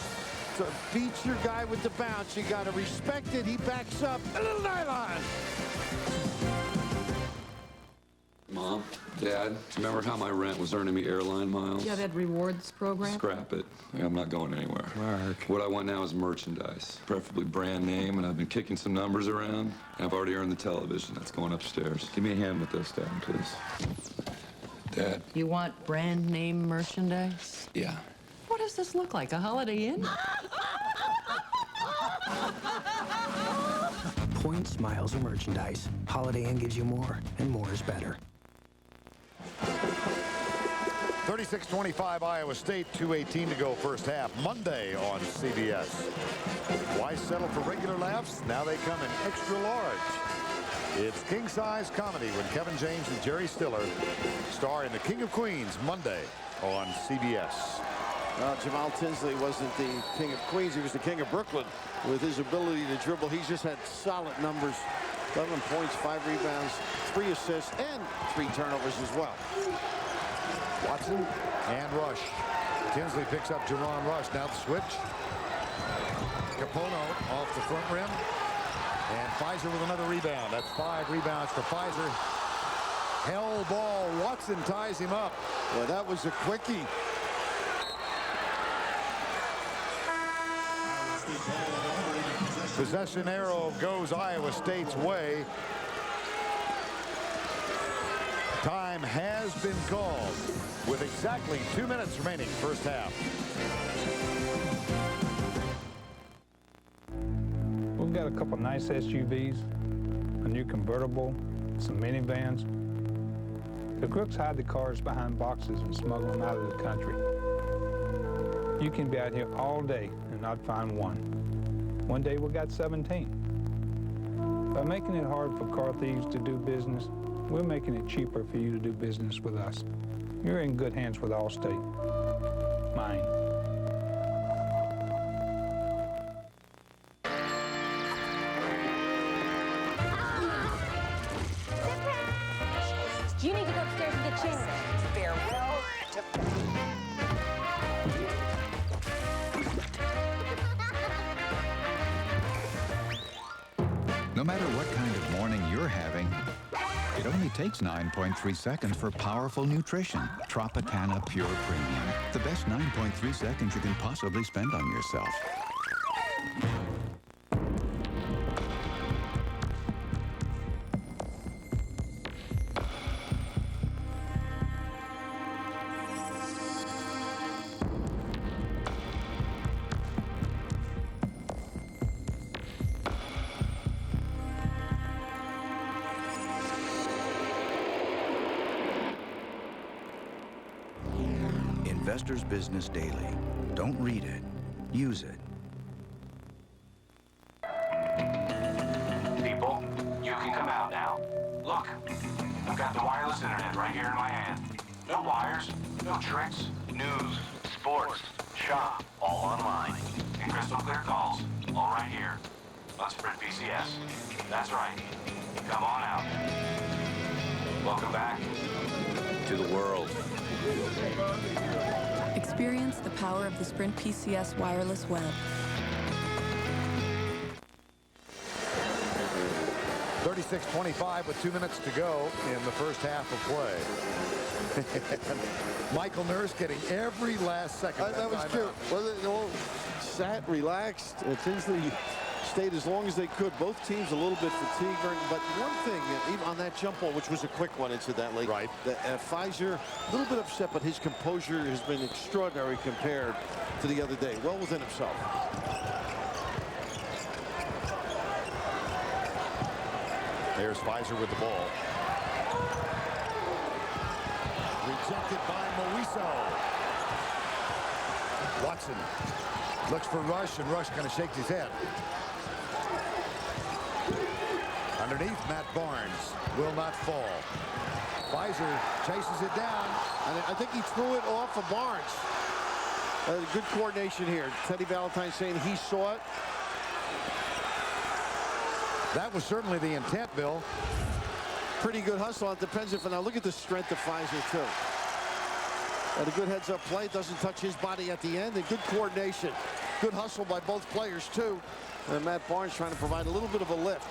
to beat your guy with the bounce. You got to respect it. He backs up. A little nylon.
Mom, Dad, remember how my rent was earning me airline miles?
Yeah, that rewards program?
Scrap it. I'm not going anywhere.
Mark.
What I want now is merchandise, preferably brand name, and I've been kicking some numbers around, and I've already earned the television. That's going upstairs. Give me a hand with this, Dad, please. Dad.
You want brand name merchandise?
Yeah.
What does this look like, a Holiday Inn?
Points, miles, or merchandise. Holiday Inn gives you more, and more is better.
36-25 Iowa State, 2:18 to go first half. Monday on CBS. Why settle for regular laughs? Now they come in extra large. It's king-size comedy when Kevin James and Jerry Stiller star in The King of Queens Monday on CBS.
Jamaal Tinsley wasn't the king of Queens. He was the king of Brooklyn with his ability to dribble. He's just had solid numbers. 11 points, 5 rebounds, 3 assists, and 3 turnovers as well.
Watson and Rush. Tinsley picks up Jaron Rush. Now the switch. Kapono off the front rim. And Fizer with another rebound. That's 5 rebounds for Fizer. Hell ball. Watson ties him up.
Well, that was a quickie.
Possession arrow goes Iowa State's way. Time has been called with exactly 2 minutes remaining first half.
We've got a couple nice SUVs, a new convertible, some minivans. The crooks hide the cars behind boxes and smuggle them out of the country. You can be out here all day and not find one. One day we got 17. By making it hard for car thieves to do business, we're making it cheaper for you to do business with us. You're in good hands with Allstate. Mine.
You need to go upstairs and get changed. Farewell to...
No matter what kind of morning you're having, it only takes 9.3 seconds for powerful nutrition. Tropicana Pure Premium. The best 9.3 seconds you can possibly spend on yourself. Investor's Business Daily. Don't read it. Use it.
People, you can come out now. Look, I've got the wireless internet right here in my hand. No wires, no tricks. News, sports, shop, all online. And crystal clear calls, all right here. On Sprint PCS. That's right. Come on out. Welcome back to the world.
Experience the power of the Sprint PCS wireless web.
36-25 with 2 minutes to go in the first half of play. Michael Nurse getting every last second.
That was cute. Well, they all sat, relaxed. Tinsley stayed as long as they could. Both teams a little bit fatigued. But one thing, even on that jump ball, which was a quick one, incidentally, right? Fizer, a little bit upset, but his composure has been extraordinary compared to the other day. Well within himself.
There's Fizer with the ball. Rejected by Moiso. Watson looks for Rush, and Rush kind of shakes his head. Underneath, Matt Barnes will not fall. Fizer chases it down.
And I think he threw it off of Barnes. Good coordination here. Teddy Valentine saying he saw it.
That was certainly the intent, Bill.
Pretty good hustle. It depends if, now look at the strength of Fizer, too. And a good heads-up play. Doesn't touch his body at the end. And good coordination. Good hustle by both players, too. And Matt Barnes trying to provide a little bit of a lift.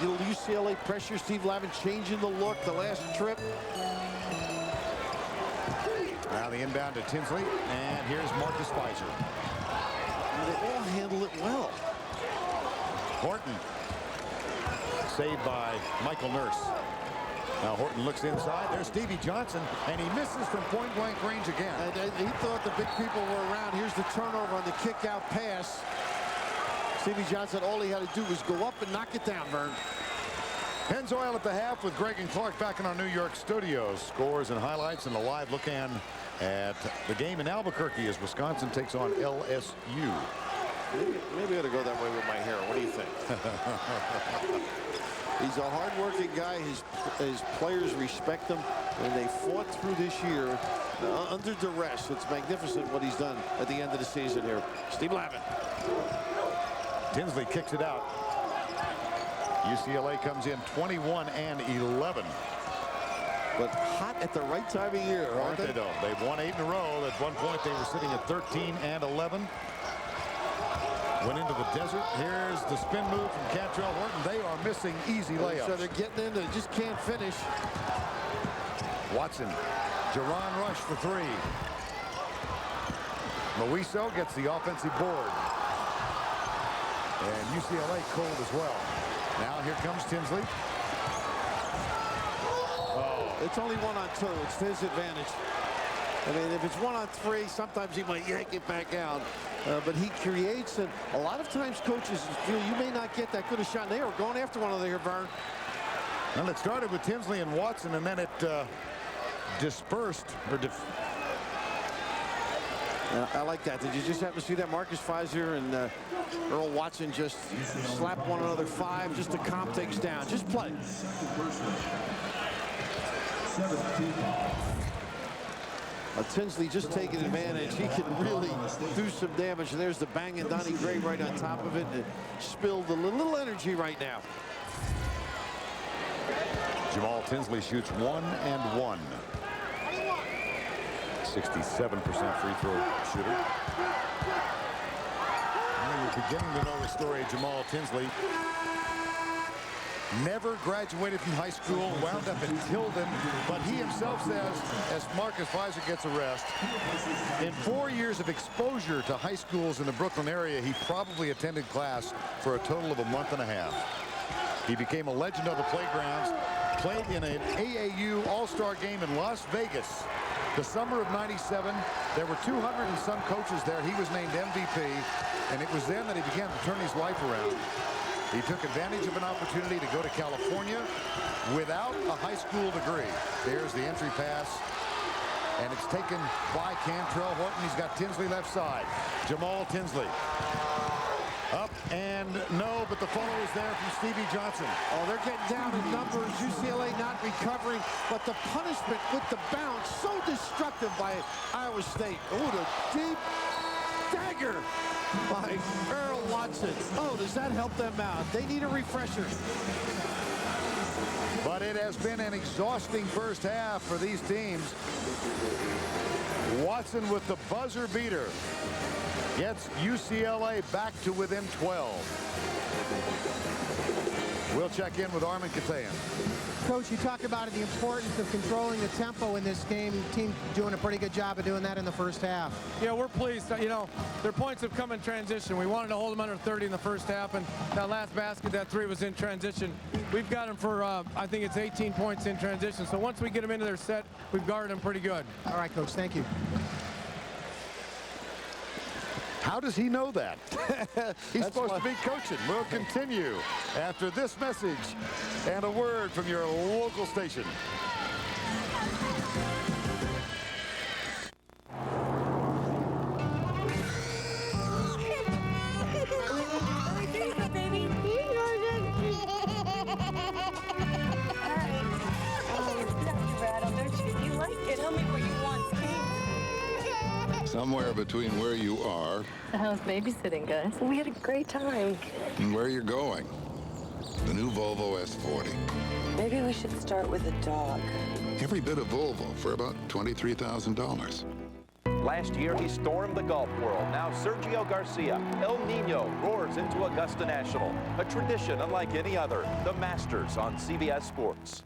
UCLA pressure. Steve Lavin changing the look the last trip.
Now the inbound to Tinsley. And here's Marcus Fizer.
And they all handle it well.
Horton. Saved by Michael Nurse. Now Horton looks inside. There's Stevie Johnson, and he misses from point-blank range again.
And he thought the big people were around. Here's the turnover on the kick-out pass. Stevie Johnson, all he had to do was go up and knock it down, Verne.
Pennzoil at the half with Greg and Clark back in our New York studios. Scores and highlights and a live look in at the game in Albuquerque as Wisconsin takes on LSU.
Maybe I ought to go that way with my hair. What do you think? He's a hard-working guy. His players respect him, and they fought through this year under duress. It's magnificent what he's done at the end of the season here. Steve Lavin.
Tinsley kicks it out. UCLA comes in 21 and 11.
But hot at the right time of year, aren't they?
Though they've won 8 in a row. At one point they were sitting at 13 and 11. Went into the desert. Here's the spin move from Kantrail. Horton. They are missing easy layups.
So they're getting in. They just can't finish.
Watson. Jaron rush for 3. Moiso gets the offensive board. And UCLA cold as well. Now here comes Tinsley.
Oh, it's only 1 on 2. It's to his advantage. I mean, if it's 1 on 3, sometimes he might yank it back out. But he creates, and a lot of times coaches feel you may not get that good a shot. They were going after one of them here, Verne.
Well, it started with Tinsley and Watson, and then it dispersed.
I like that. Did you just happen to see that? Marcus Fizer and Earl Watson just slap one another 5 just to calm things down. Just play. Tinsley just taking advantage. He can really do some damage. And there's the bang and Donnie Gray right on top of it. And spilled a little energy right now.
Jamaal Tinsley shoots 1 and 1. 67% free throw shooter. We're beginning to know the story of Jamaal Tinsley. Never graduated from high school, wound up in Tilden, but he himself says, as Marcus Fizer gets a rest, in 4 years of exposure to high schools in the Brooklyn area, he probably attended class for a total of a month and a half. He became a legend of the playgrounds, played in an AAU All-Star game in Las Vegas. The summer of '97, there were 200 and some coaches there. He was named MVP, and it was then that he began to turn his life around. He took advantage of an opportunity to go to California without a high school degree. There's the entry pass, and it's taken by Kantrail. Horton, he's got Tinsley left side. Jamaal Tinsley. Up and no, but the follow is there from Stevie Johnson.
Oh, they're getting down in numbers. UCLA not recovering, but the punishment with the bounce, so destructive by Iowa State. Oh, the deep dagger by Earl Watson. Oh, does that help them out? They need a refresher.
But it has been an exhausting first half for these teams. Watson with the buzzer beater gets UCLA back to within 12. We'll check in with Armin Katayan.
Coach, you talk about the importance of controlling the tempo in this game. The team doing a pretty good job of doing that in the first half.
Yeah, we're pleased. You know, their points have come in transition. We wanted to hold them under 30 in the first half, and that last basket, that 3 was in transition. We've got them for, I think it's 18 points in transition. So once we get them into their set, we've guarded them pretty good.
All right, Coach, thank you.
How does he know that? He's supposed to be coaching. We'll continue after this message and a word from your local station.
Somewhere between where you are
How's babysitting, guys? We had a great time.
and where you're going. The new Volvo S40.
Maybe we should start with a dog.
Every bit of Volvo for about $23,000.
Last year, he stormed the golf world. Now Sergio Garcia, El Nino, roars into Augusta National. A tradition unlike any other. The Masters on CBS Sports.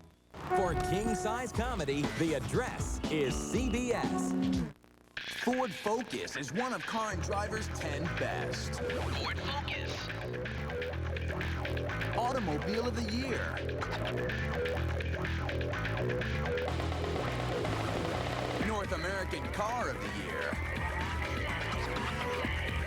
For king-size comedy, the address is CBS.
Ford Focus is one of Car and Driver's 10 best. Ford Focus. Automobile of the Year. North American Car of the Year.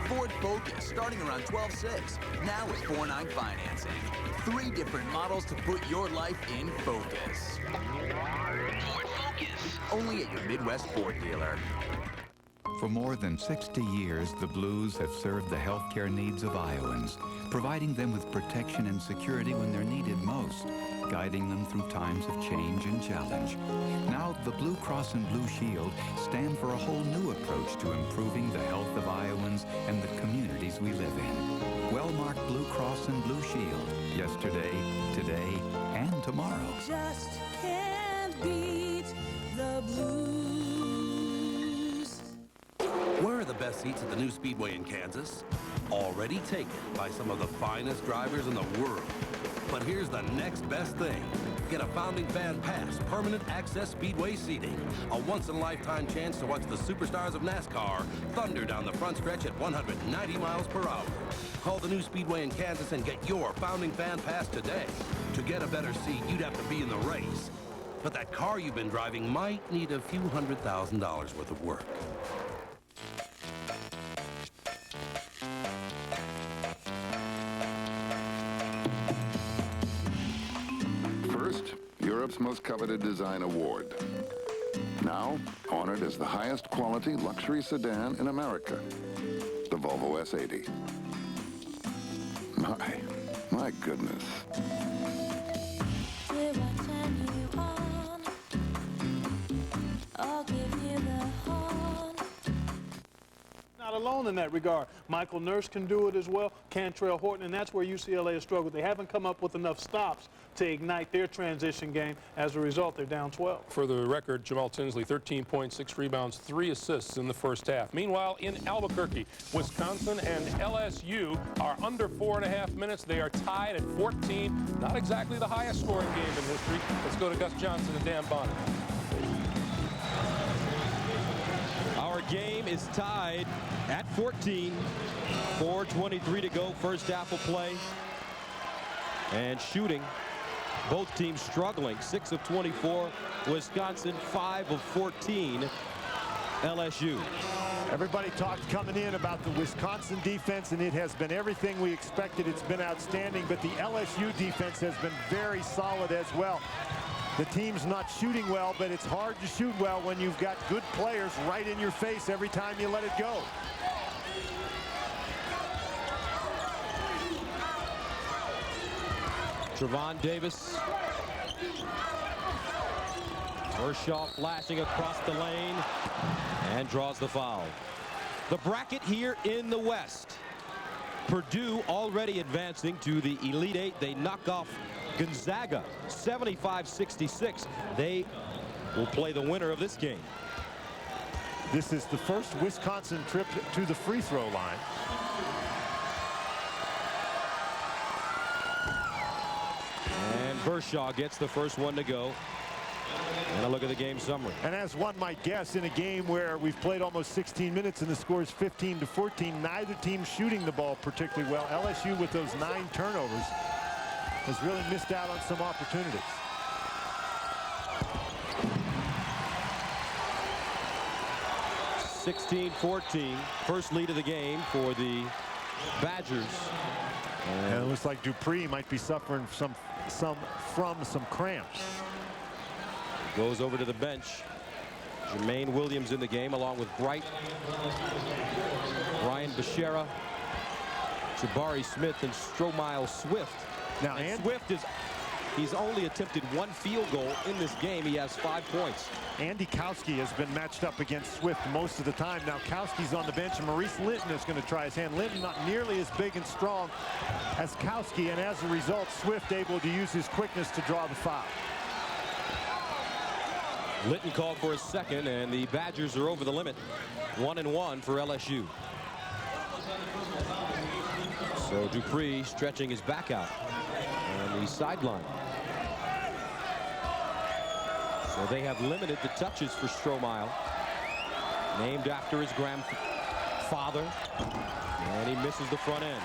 Ford Focus, starting around $12,600, now with 4.9 financing. 3 different models to put your life in focus. Ford Focus. Only at your Midwest Ford dealer.
For more than 60 years, the Blues have served the healthcare needs of Iowans, providing them with protection and security when they're needed most, guiding them through times of change and challenge. Now, the Blue Cross and Blue Shield stand for a whole new approach to improving the health of Iowans and the communities we live in. Well-marked Blue Cross and Blue Shield, yesterday, today, and tomorrow.
Just can't beat the Blues.
Where are the best seats at the new Speedway in Kansas? Already taken by some of the finest drivers in the world. But here's the next best thing. Get a Founding Fan Pass, permanent access Speedway seating. A once-in-a-lifetime chance to watch the superstars of NASCAR thunder down the front stretch at 190 miles per hour. Call the new Speedway in Kansas and get your Founding Fan Pass today. To get a better seat, you'd have to be in the race. But that car you've been driving might need a few $100,000 worth of work.
Europe's most coveted design award. Now, honored as the highest quality luxury sedan in America, the Volvo S80. My goodness.
We're watching you on. I'll give you the horn.
Not alone in that regard. Michael Nurse can do it as well, Kantrail, Horton, and that's where UCLA has struggled. They haven't come up with enough stops to ignite their transition game. As a result, they're down 12.
For the record, Jamaal Tinsley, 13 points, 6 rebounds, 3 assists in the first half. Meanwhile, in Albuquerque, Wisconsin and LSU are under 4.5 minutes. They are tied at 14. Not exactly the highest scoring game in history. Let's go to Gus Johnson and Dan Bonner.
Our game is tied at 14. 4:23 to go. First half of play. And shooting. Both teams struggling. 6 of 24. Wisconsin, 5 of 14. LSU.
Everybody talked coming in about the Wisconsin defense, and it has been everything we expected. It's been outstanding, but the LSU defense has been very solid as well. The team's not shooting well, but it's hard to shoot well when you've got good players right in your face every time you let it go.
Trevon Davis. Kershaw flashing across the lane and draws the foul. The bracket here in the West. Purdue already advancing to the Elite Eight. They knock off Gonzaga 75-66. They will play the winner of this game.
This is the first Wisconsin trip to the free throw line.
And Kershaw gets the first one to go. And a look at the game summary.
And as one might guess, in a game where we've played almost 16 minutes and the score is 15-14, neither team shooting the ball particularly well. LSU with those 9 turnovers has really missed out on some opportunities.
(16-14), first lead of the game for the Badgers.
And it looks like Dupree might be suffering from some cramps.
Goes over to the bench. Jermaine Williams in the game, along with Bright, Brian Bechera, Jabari Smith, and Stromile Swift.
Now,
and Swift he's only attempted 1 field goal in this game. He has 5 points.
Andy Kowski has been matched up against Swift most of the time. Now Kowski's on the bench, and Maurice Linton is going to try his hand. Linton not nearly as big and strong as Kowski, and as a result, Swift able to use his quickness to draw the foul.
Linton called for a second, and the Badgers are over the limit. 1-1 for LSU. So Dupree stretching his back out on the sideline. So they have limited the touches for Stromile, named after his grandfather, and he misses the front end.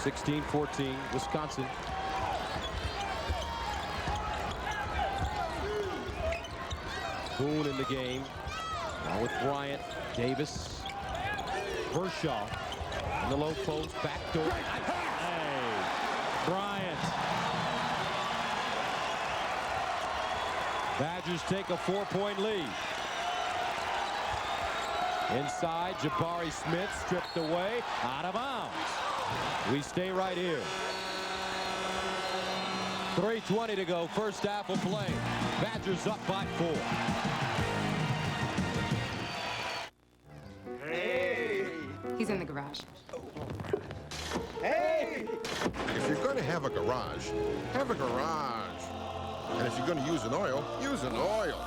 16-14, Wisconsin. Boone in the game, along with Bryant, Davis, Vershaw in the low post, backdoor. Hey, Bryant. Badgers take a 4-point lead. Inside, Jabari Smith stripped away, out of bounds. We stay right here. 3:20 to go, first half of play. Badgers up by 4.
Hey!
He's in the garage.
Hey!
If you're going to have a garage, have a garage. And if you're going to use an oil, use an oil.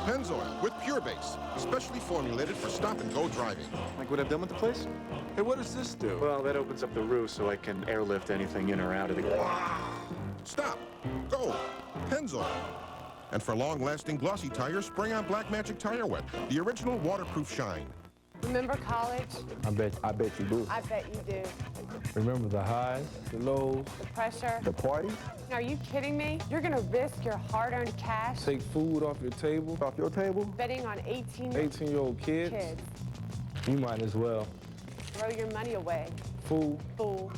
Pennzoil with Pure Base, specially formulated for stop-and-go driving.
Like what I've done with the place? Hey, what does this do? Well, that opens up the roof so I can airlift anything in or out of the garage.
Stop. Go. Pennzoil. And for long-lasting glossy tires, spray on Black Magic Tire Wet, the original waterproof shine.
Remember college?
I bet you do.
I bet you do.
Remember the highs, the lows,
The pressure.
the parties?
Are you kidding me? You're gonna risk your hard-earned cash
Take food off your table. Off your table?
betting on
18-year-old kids?
kids.
You might as well.
Throw your money away.
Fool.
Fool.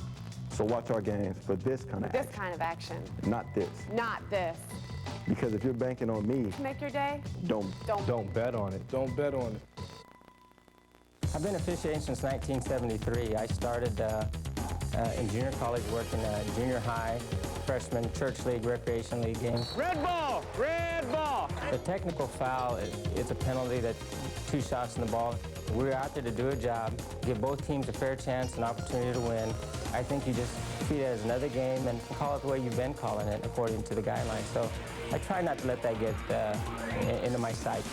So watch our games for this kind of
This kind of action.
not this.
Not this.
Because if you're banking on me,
To make your day?
don't bet on it. Don't bet on it.
I've been officiating since 1973. I started in junior college, working junior high, freshman, church league, recreation league games.
Red ball! Red ball!
The technical foul, it's a penalty that 2 shots in the ball. We're out there to do a job, give both teams a fair chance, an opportunity to win. I think you just treat it as another game and call it the way you've been calling it according to the guidelines. So I try not to let that get into my sight.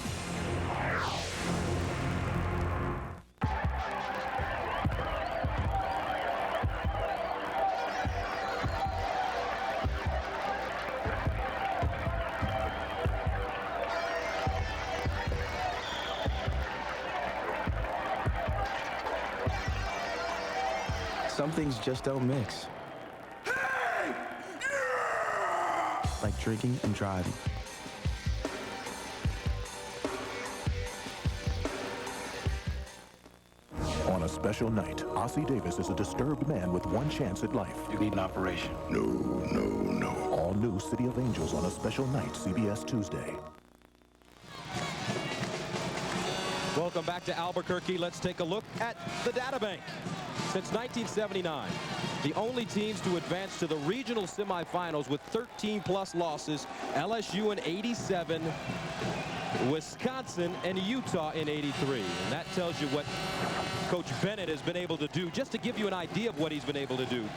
Some things just don't mix. Like drinking and driving.
On a special night, Ossie Davis is a disturbed man with one chance at life.
You need an operation.
No, no, no. All new City of Angels on a special night, CBS Tuesday.
Welcome back to Albuquerque. Let's take a look at the data bank. Since 1979, the only teams to advance to the regional semifinals with 13-plus losses, LSU in 87, Wisconsin and Utah in 83. And that tells you what Coach Bennett has been able to do. Just to give you an idea of what he's been able to do,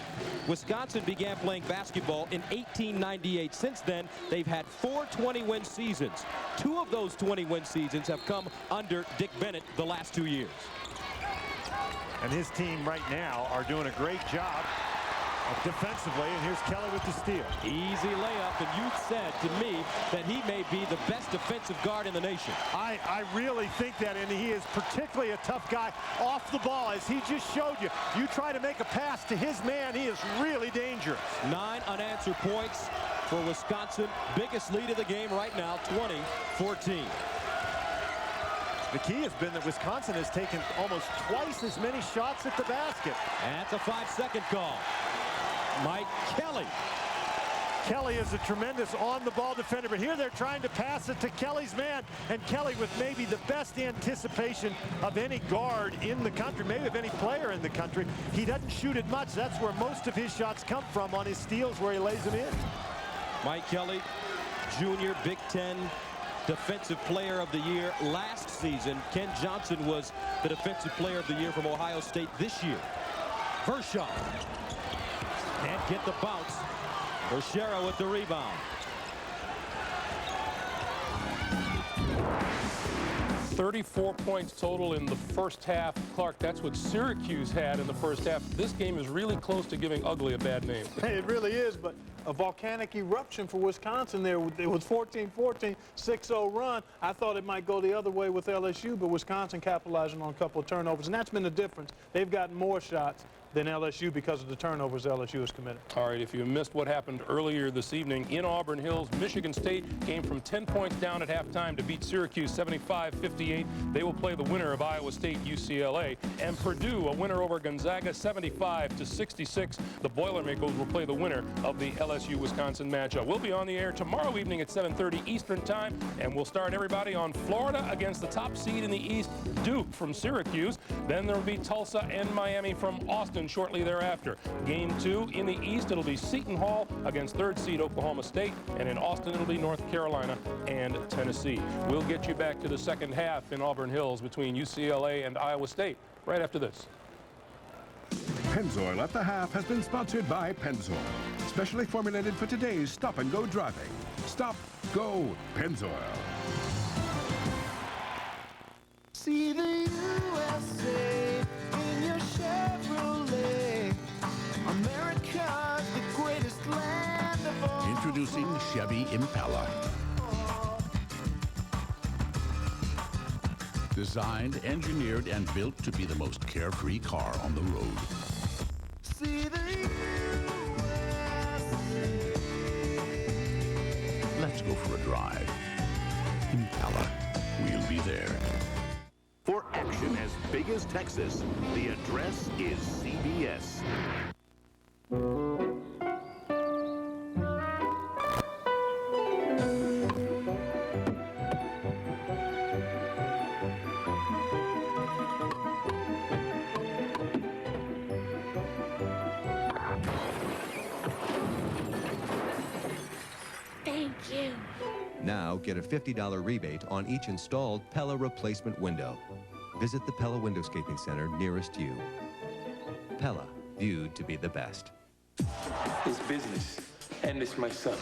Wisconsin began playing basketball in 1898. Since then, they've had 4 20-win seasons. 2 of those 20-win seasons have come under Dick Bennett the last 2 years.
And his team right now are doing a great job defensively, and here's Kelly with the steal.
Easy layup, and you said to me that he may be the best defensive guard in the nation.
I really think that, and he is particularly a tough guy off the ball, as he just showed you. You try to make a pass to his man, he is really dangerous.
9 unanswered points for Wisconsin. Biggest lead of the game right now, 20-14.
The key has been that Wisconsin has taken almost twice as many shots at the basket.
And that's a 5-second call. Mike Kelly.
Kelly is a tremendous on-the-ball defender, but here they're trying to pass it to Kelly's man, and Kelly with maybe the best anticipation of any guard in the country, maybe of any player in the country. He doesn't shoot it much. That's where most of his shots come from, on his steals where he lays them in.
Mike Kelly, junior Big Ten Defensive Player of the Year last season. Ken Johnson was the Defensive Player of the Year from Ohio State this year. Vershaw. Can't get the bounce. Vershaw with the rebound.
34 points total in the first half. Clark, that's what Syracuse had in the first half. This game is really close to giving Ugly a bad name.
It really is, but a volcanic eruption for Wisconsin there. It was 14-14, 6-0 run. I thought it might go the other way with LSU, but Wisconsin capitalizing on a couple of turnovers, and that's been the difference. They've gotten more shots than LSU because of the turnovers LSU has committed.
All right, if you missed what happened earlier this evening in Auburn Hills, Michigan State came from 10 points down at halftime to beat Syracuse 75-58. They will play the winner of Iowa State UCLA, and Purdue a winner over Gonzaga 75-66. The Boilermakers will play the winner of the LSU Wisconsin matchup. We'll be on the air tomorrow evening at 7:30 Eastern time, and we'll start everybody on Florida against the top seed in the East, Duke from Syracuse. Then there will be Tulsa and Miami from Austin shortly thereafter. Game 2 in the East, it'll be Seton Hall against 3rd seed Oklahoma State, and in Austin it'll be North Carolina and Tennessee. We'll get you back to the second half in Auburn Hills between UCLA and Iowa State right after this.
Pennzoil at the half has been sponsored by Pennzoil, specially formulated for today's stop-and-go driving. Stop, go, Pennzoil.
See the USA in your Chevrolet. America's the greatest land of all.
Introducing Chevy Impala. Designed, engineered, and built to be the most carefree car on the road.
See the
Let's go for a drive. Impala. We'll be there.
For action as big as Texas, the address is CBS.
Thank you. Now get a $50 rebate on each installed Pella replacement window. Visit the Pella Windowscaping Center nearest you. Pella, viewed to be the best.
It's business, and it's my son.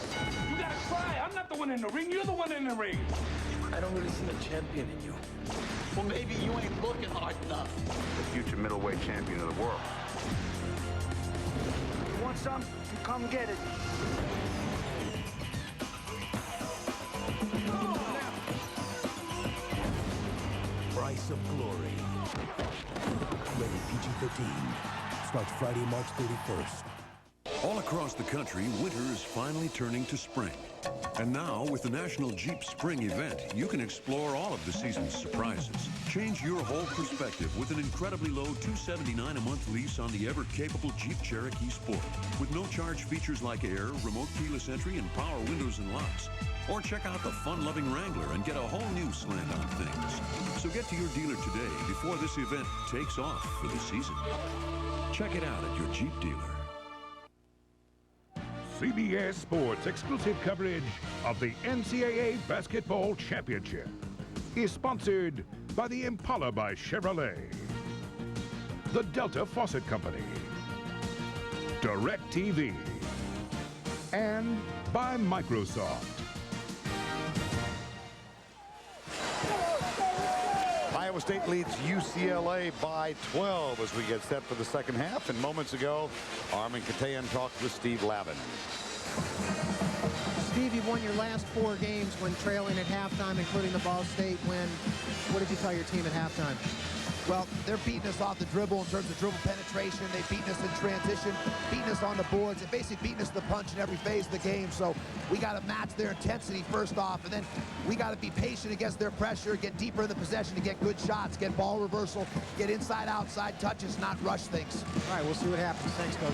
You gotta cry. I'm not the one in the ring. You're the one in the ring.
I don't really see a champion in you.
Well, maybe you ain't looking hard enough.
The future middleweight champion of the world.
You want some? You come get it.
Price of Glory. Rated PG-13. Starts Friday, March 31st.
All across the country, winter is finally turning to spring. And now, with the National Jeep Spring Event, you can explore all of the season's surprises. Change your whole perspective with an incredibly low $279 a month lease on the ever-capable Jeep Cherokee Sport. With no-charge features like air, remote keyless entry, and power windows and locks. Or check out the fun-loving Wrangler and get a whole new slant on things. So get to your dealer today before this event takes off for the season. Check it out at your Jeep dealer.
CBS Sports exclusive coverage of the NCAA Basketball Championship is sponsored by the Impala by Chevrolet, the Delta Faucet Company, DirecTV, and by Microsoft.
Iowa State leads UCLA by 12 as we get set for the second half. And moments ago, Armin Katayan talked with Steve Lavin.
Steve, you've won your last 4 games when trailing at halftime, including the Ball State win. What did you tell your team at halftime?
Well, they're beating us off the dribble in terms of dribble penetration. They've beaten us in transition, beating us on the boards, and basically beating us the punch in every phase of the game. So we got to match their intensity first off, and then we got to be patient against their pressure, get deeper in the possession to get good shots, get ball reversal, get inside, outside touches, not rush things.
All right, we'll see what happens. Thanks, Coach.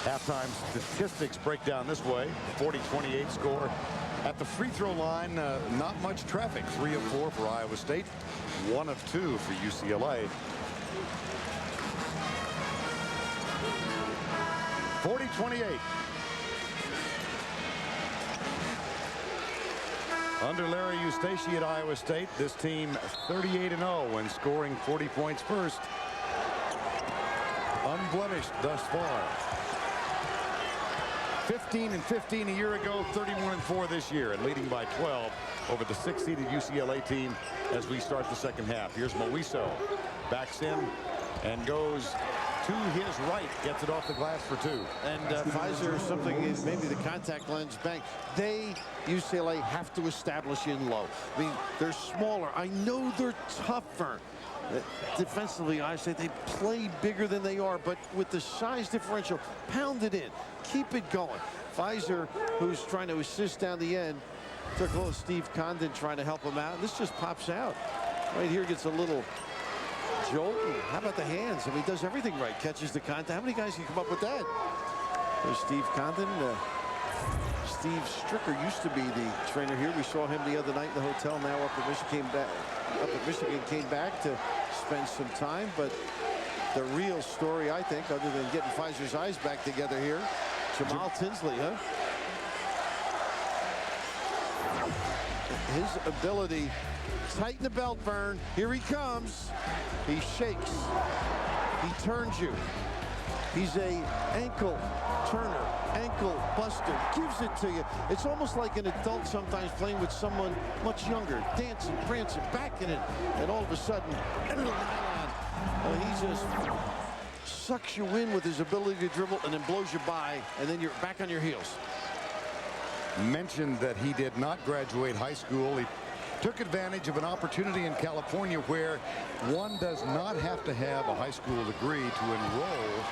Halftime statistics break down this way. 40-28 score. At the free throw line, not much traffic. 3 of 4 for Iowa State. 1 of 2 for UCLA. 40-28. Under Larry Eustachy at Iowa State, this team 38-0 when scoring 40 points first. Unblemished thus far. 15-15 a year ago, 31-4 this year, and leading by 12 over the 6th-seeded UCLA team as we start the second half. Here's Moiso, backs in and goes to his right, gets it off the glass for two.
And Fizer, something is maybe the contact lens bang. UCLA have to establish in low. I mean, they're smaller. I know they're tougher. Defensively, I say they play bigger than they are, but with the size differential, pound it in. Keep it going. Fizer, who's trying to assist down the end, took a little Steve Condon trying to help him out. And this just pops out. Right here gets a little jolt. How about the hands? I mean, he does everything right. Catches the contact. How many guys can come up with that? There's Steve Condon. Steve Stricker used to be the trainer here. We saw him the other night in the hotel. Now up at Michigan, came back to spend some time. But the real story, I think, other than getting Fizer's eyes back together here, Jamaal Tinsley, huh? His ability, tighten the belt, Verne. Here he comes. He shakes. He turns you. He's a ankle turner, ankle buster, gives it to you. It's almost like an adult sometimes playing with someone much younger, dancing, prancing, backing it, and all of a sudden, he just sucks you in with his ability to dribble and then blows you by, and then you're back on your heels.
Mentioned that he did not graduate high school. He took advantage of an opportunity in California where one does not have to have a high school degree to enroll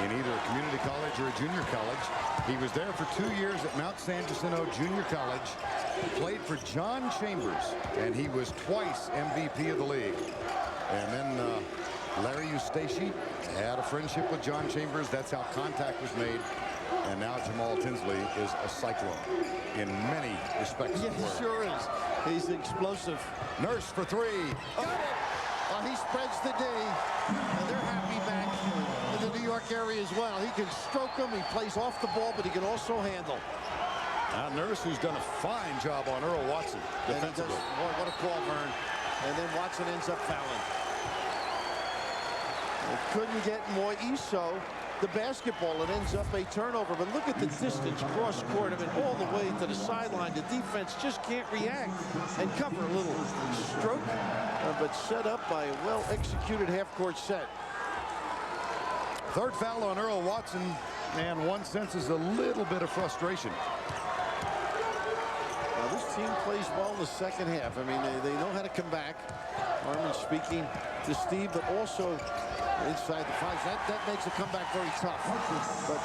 in either a community college or a junior college. He was there for 2 years at Mount San Jacinto Junior College, played for John Chambers, and he was twice MVP of the league. And then Larry Eustachy had a friendship with John Chambers. That's how contact was made. And now Jamaal Tinsley is a Cyclone in many respects.
Yeah, he sure is. He's explosive.
Nurse for three.
Got it. He spreads the D, and they're happy back in the New York area as well. He can stroke him. He plays off the ball, but he can also handle.
Now Nurse, who's done a fine job on Earl Watson.
And he does, boy, what a call, Verne. And then Watson ends up fouling. They couldn't get Moiso the basketball. It ends up a turnover, but look at the distance cross court. I mean, all the way to the sideline. The defense just can't react and cover. A little stroke, but set up by a well-executed half-court set.
Third foul on Earl Watson, and one senses a little bit of frustration.
Now, this team plays well in the second half. I mean, they know how to come back. Armin speaking to Steve, but also inside the five. That makes a comeback very tough. But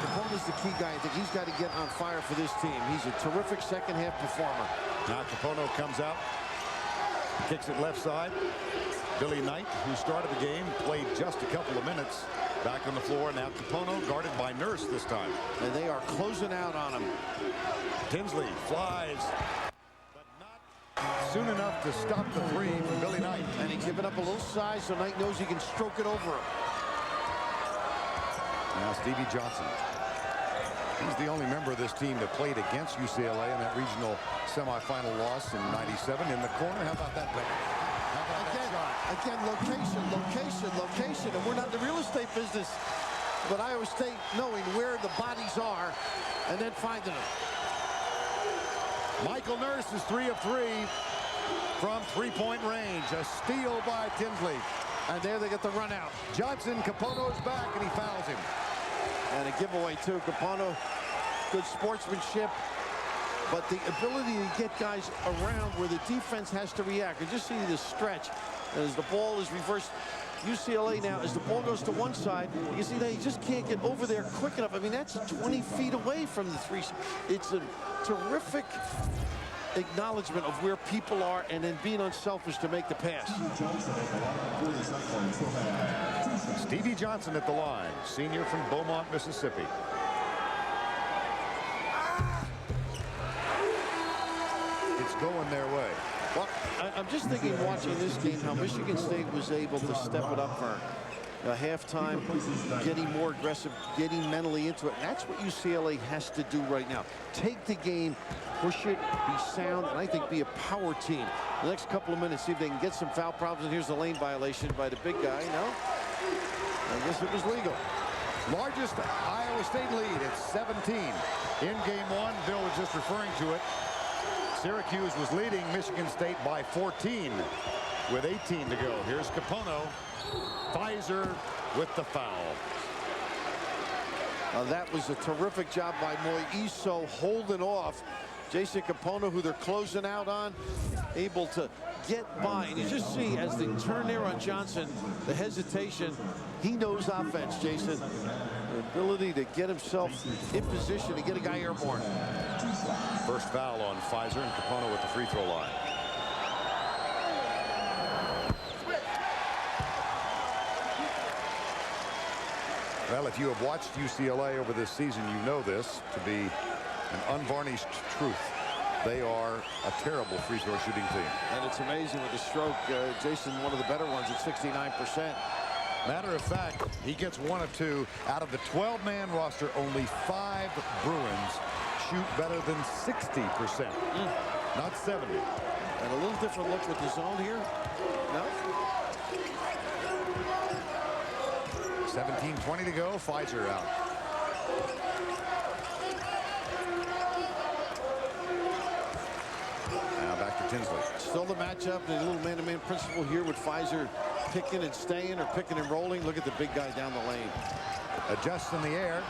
Kapono's the key guy. I think he's got to get on fire for this team. He's a terrific second half performer.
Now Kapono comes out, kicks it left side. Billy Knight, who started the game, played just a couple of minutes back on the floor. Now Kapono guarded by Nurse this time.
And they are closing out on him.
Tinsley flies, but not soon enough to stop the three from Billy Knight.
And he's giving up a little size, so Knight knows he can stroke it over him.
Now Stevie Johnson. He's the only member of this team that played against UCLA in that regional semifinal loss in '97. In the corner, how about that play? How about that shot?
Again, location, and we're not in the real estate business. But Iowa State knowing where the bodies are and then finding them.
Michael Nurse is 3 of 3 from three-point range. A steal by Tinsley.
And there they get the run out.
Johnson, Kapono is back, and he fouls him.
And a giveaway, too. Kapono, good sportsmanship. But the ability to get guys around where the defense has to react. You just see the stretch as the ball is reversed. UCLA now, as the ball goes to one side, you see they just can't get over there quick enough. I mean, that's 20 feet away from the three. It's a terrific acknowledgement of where people are and then being unselfish to make the pass.
Stevie Johnson at the line, senior from Beaumont, Mississippi. It's going their way.
Well, I'm just thinking, watching this game, how Michigan State was able to step it up for halftime, getting more aggressive, getting mentally into it. And that's what UCLA has to do right now. Take the game, push it, be sound, and I think be a power team. The next couple of minutes, see if they can get some foul problems. And here's the lane violation by the big guy. No? I guess it was legal.
Largest Iowa State lead at 17. In game one, Bill was just referring to it. Syracuse was leading Michigan State by 14 with 18 to go. Here's Kapono. Fizer with the foul.
That was a terrific job by Moiso holding off Jason Kapono, who they're closing out on, able to get by. And you just see as they turn there on Johnson, the hesitation. He knows offense, Jason. The ability to get himself in position to get a guy airborne.
First foul on Fizer, and Kapono with the free throw line. Well, if you have watched UCLA over this season, you know this to be an unvarnished truth. They are a terrible free throw shooting team.
And it's amazing with the stroke. Jason, one of the better ones at 69%.
Matter of fact, he gets 1 of 2. Out of the 12-man roster, only 5 Bruins shoot better than 60%. Not 70.
And a little different look with the zone here. No?
17:20 to go. Fizer out. Now back to Tinsley.
Still the matchup, the little man-to-man principle here with Fizer picking and staying or picking and rolling. Look at the big guy down the lane.
Adjusts in the air.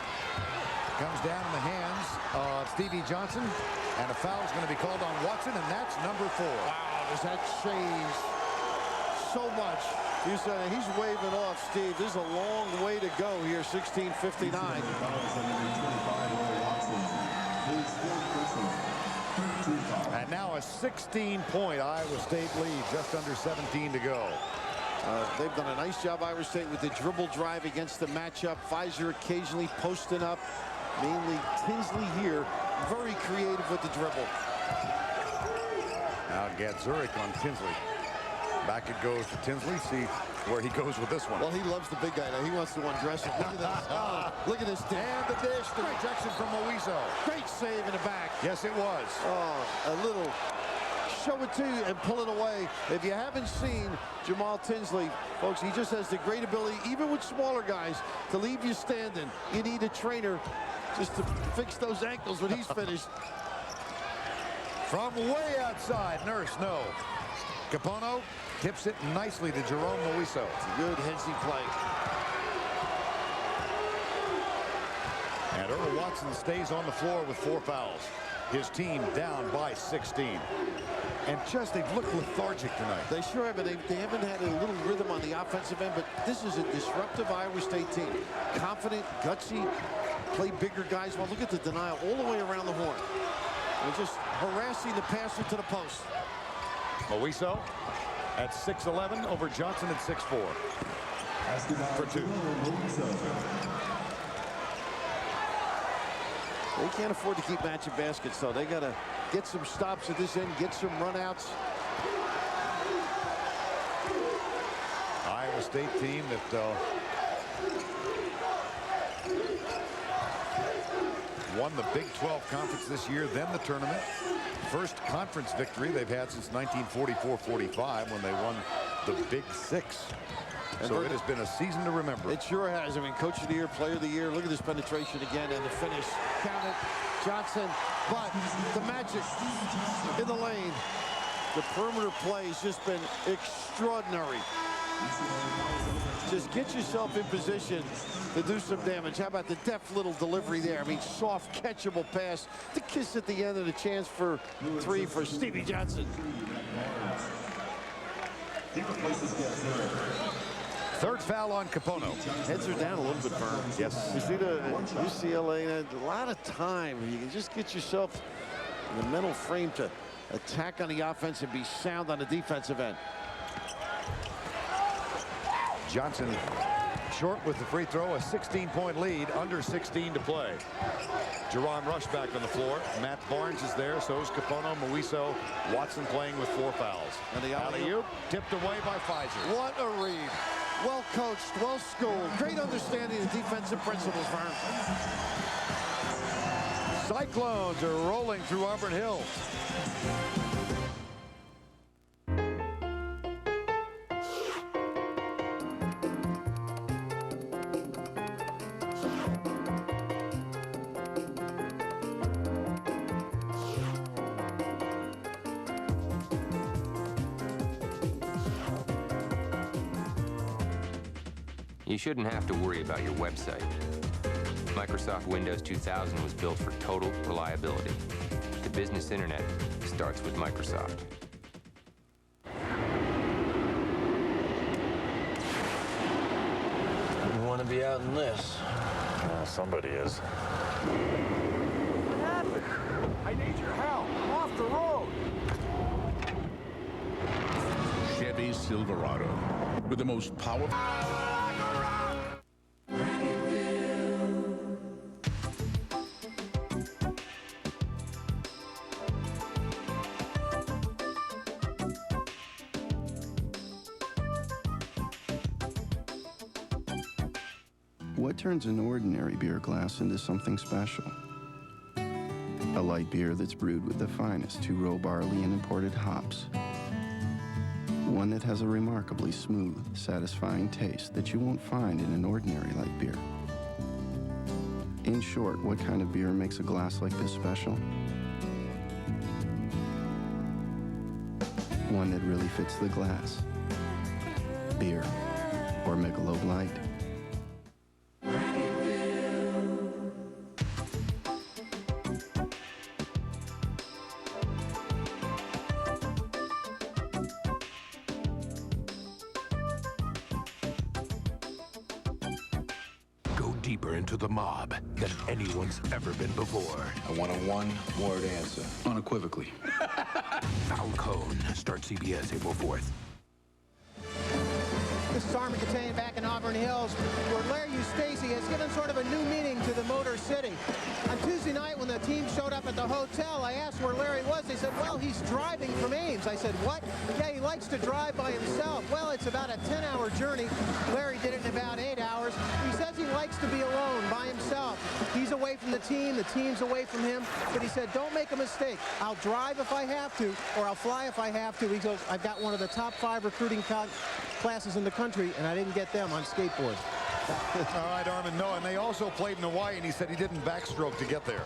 Comes down in the hands of Stevie Johnson. And a foul is going to be called on Watson, and that's number 4.
Wow, does that change so much? He's waving off, Steve. This is a long way to go here, 16:59.
And now a 16-point Iowa State lead, just under 17 to go.
They've done a nice job, Iowa State, with the dribble drive against the matchup. Fizer occasionally posting up, mainly Tinsley here, very creative with the dribble.
Now Gadzuric on Tinsley. Back it goes to Tinsley. See where he goes with this one.
Well, he loves the big guy now. He wants to undress him. Look at this. Oh, look at this.
And the dish. The rejection from Moiso.
Great save in the back.
Yes, it was.
Oh, a little show it to you and pull it away. If you haven't seen Jamaal Tinsley, folks, he just has the great ability, even with smaller guys, to leave you standing. You need a trainer just to fix those ankles when he's finished.
From way outside. Nurse, no. Kapono tips it nicely to Jerome Moiso.
Good headsy play.
And Earl Watson stays on the floor with 4 fouls. His team down by 16. And just, they've looked lethargic tonight.
They sure have, but they haven't had a little rhythm on the offensive end, but this is a disruptive Iowa State team. Confident, gutsy, play bigger guys. Well, look at the denial all the way around the horn. They're just harassing the passer to the post.
Moiso at 6'11" over Johnson at 6'4". For 2.
They can't afford to keep matching baskets, though. They got to get some stops at this end, get some runouts.
Iowa State team that won the Big 12 conference this year, then the tournament. First conference victory they've had since 1944-45 when they won the Big 6. And so it has been a season to remember.
It sure has. I mean, Coach of the Year, Player of the Year. Look at this penetration again and the finish. Count it, Johnson. But the magic in the lane. The perimeter play has just been extraordinary. Just get yourself in position to do some damage. How about the deft little delivery there? I mean, soft, catchable pass. The kiss at the end and a chance for 3 for Stevie Johnson.
Third foul on Kapono.
Heads are down a little bit, Verne.
Yes.
You see the UCLA, a lot of time. You can just get yourself in the mental frame to attack on the offense and be sound on the defensive end.
Johnson short with the free throw, a 16-point lead, under 16 to play. Jaron rush back on the floor. Matt Barnes is there, so is Kapono, Moiso, Watson playing with 4 fouls.
And the
alley-oop tipped away by Fizer.
What a read. Well coached, well schooled, great understanding of defensive principles, Verne.
Cyclones are rolling through Auburn Hills.
you shouldn't have to worry about your website. Microsoft Windows 2000 was built for total reliability. The business internet starts with Microsoft.
You want to be out in this?
Well, somebody is.
What happened? I need your help. I'm off the road.
Chevy Silverado with the most powerful.
What turns an ordinary beer glass into something special? A light beer that's brewed with the finest two-row barley and imported hops. One that has a remarkably smooth, satisfying taste that you won't find in an ordinary light beer. In short, what kind of beer makes a glass like this special? One that really fits the glass. Beer, or Michelob Light.
Deeper into the mob than anyone's ever been before.
I want a one-word answer. Unequivocally.
Falcone starts CBS April 4th.
This is Armin Catane back in Auburn Hills, where Larry Eustachy has given sort of a new meaning to the Motor City. On Tuesday night, when the team showed up at the hotel, I asked where Larry was. They said, well, he's driving from Ames. I said, what? Yeah, he likes to drive by himself. Well, it's about a 10-hour journey. Larry did it in about 8 hours. He says he likes to be alone, by himself. He's away from the team's away from him. But he said, don't make a mistake. I'll drive if I have to, or I'll fly if I have to. He goes, I've got one of the top 5 recruiting classes in the country, and I didn't get them on skateboard.
All right, Armin, no, and they also played in Hawaii, and he said he didn't backstroke to get there.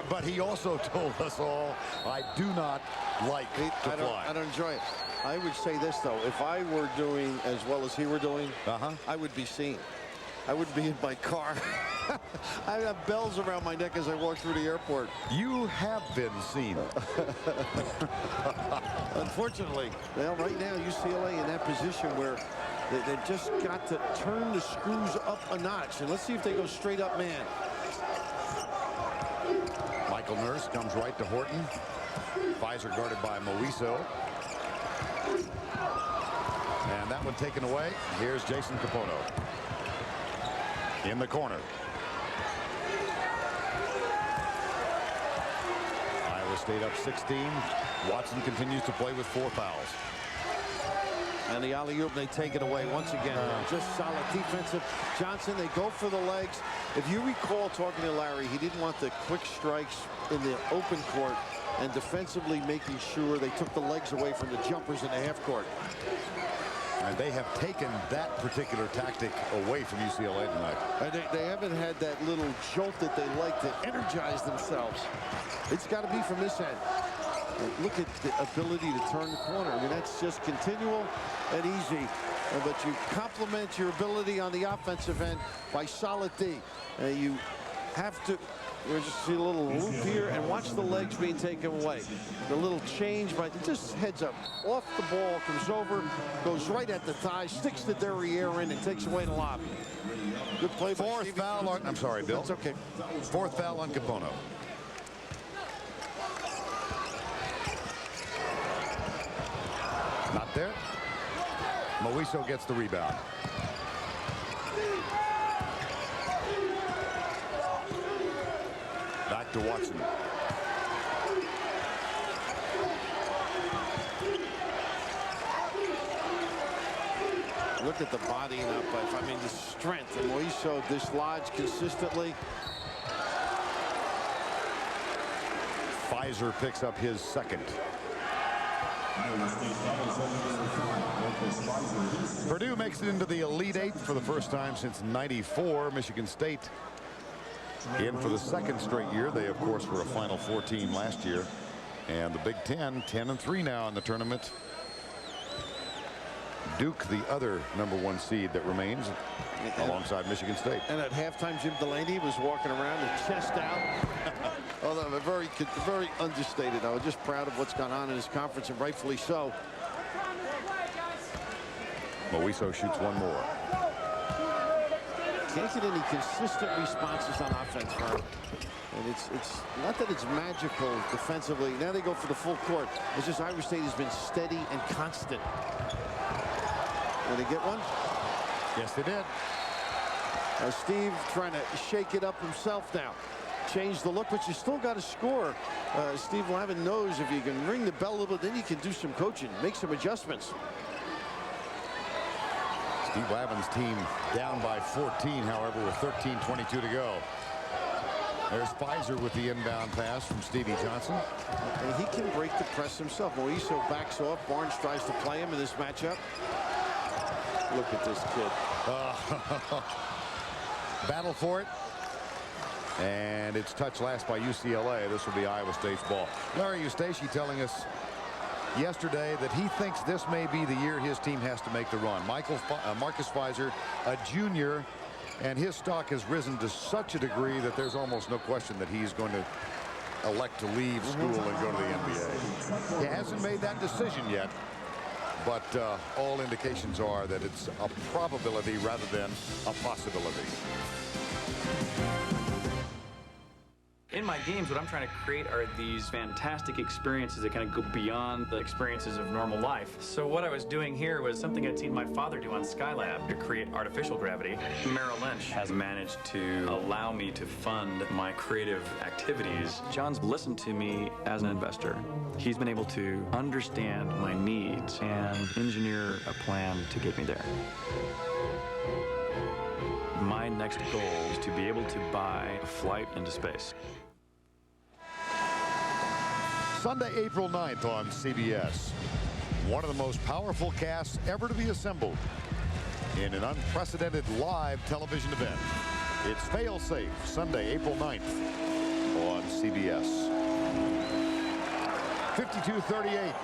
But he also told us all, I do not like to fly.
I don't enjoy it. I would say this, though. If I were doing as well as he were doing, I would be seen. I would be in my car. I have bells around my neck as I walk through the airport.
You have been seen.
Unfortunately, well, right now, UCLA in that position where they just got to turn the screws up a notch. And let's see if they go straight up man.
Michael Nurse comes right to Horton. Fizer guarded by Moiso. And that one taken away. Here's Jason Kapono in the corner. Iowa State up 16. Watson continues to play with 4 fouls.
And the alley-oop, they take it away once again. Just solid defensive. Johnson, they go for the legs. If you recall talking to Larry, he didn't want the quick strikes in the open court, and defensively making sure they took the legs away from the jumpers in the half court.
And they have taken that particular tactic away from UCLA tonight.
And they haven't had that little jolt that they like to energize themselves. It's got to be from this end. Look at the ability to turn the corner. I mean, that's just continual and easy. But you complement your ability on the offensive end by solid D. You have to just see a little loop here and watch the legs being taken away. The little change, but just heads up. Off the ball, comes over, goes right at the thigh, sticks the derriere in, and takes away the lob. Good play by
Fourth foul on, I'm sorry, Bill.
That's okay.
4th foul on Kapono. Not there. Moiso gets the rebound. Back to Watson.
Look at the bodying up. I mean, the strength. And Moiso dislodged consistently.
Fizer picks up his second. Purdue makes it into the Elite Eight for the first time since '94. Michigan State in for the 2nd straight year. They, of course, were a Final Four team last year. And the Big Ten, 10-3 now in the tournament. Duke, the other #1 seed that remains alongside Michigan State.
And at halftime, Jim Delaney was walking around, his chest out. Although very understated. I was just proud of what's gone on in this conference, and rightfully so.
Moiso shoots one more.
Can't get any consistent responses on offense, Verne. And it's not that it's magical defensively. Now they go for the full court. It's just Iowa State has been steady and constant. Did they get one?
Yes, they did.
Steve trying to shake it up himself now. Change the look, but you still got to score. Steve Lavin knows if you can ring the bell a little bit, then you can do some coaching, make some adjustments.
Steve Lavin's team down by 14, however, with 13:22 to go. There's Fizer with the inbound pass from Stevie Johnson.
And he can break the press himself. Moiso backs off. Barnes tries to play him in this matchup. Look at this kid.
Battle for it. And it's touched last by UCLA. This will be Iowa State's ball. Larry Eustachy telling us yesterday that he thinks this may be the year his team has to make the run. Marcus Fizer, a junior, and his stock has risen to such a degree that there's almost no question that he's going to elect to leave school and go to the NBA. He hasn't made that decision yet, but all indications are that it's a probability rather than a possibility.
In my games, what I'm trying to create are these fantastic experiences that kind of go beyond the experiences of normal life. So what I was doing here was something I'd seen my father do on Skylab to create artificial gravity. Merrill Lynch has managed to allow me to fund my creative activities. John's listened to me as an investor. He's been able to understand my needs and engineer a plan to get me there. My next goal is to be able to buy a flight into space.
Sunday, April 9th on CBS. One of the most powerful casts ever to be assembled in an unprecedented live television event. It's Fail Safe, Sunday, April 9th on CBS. 52-38.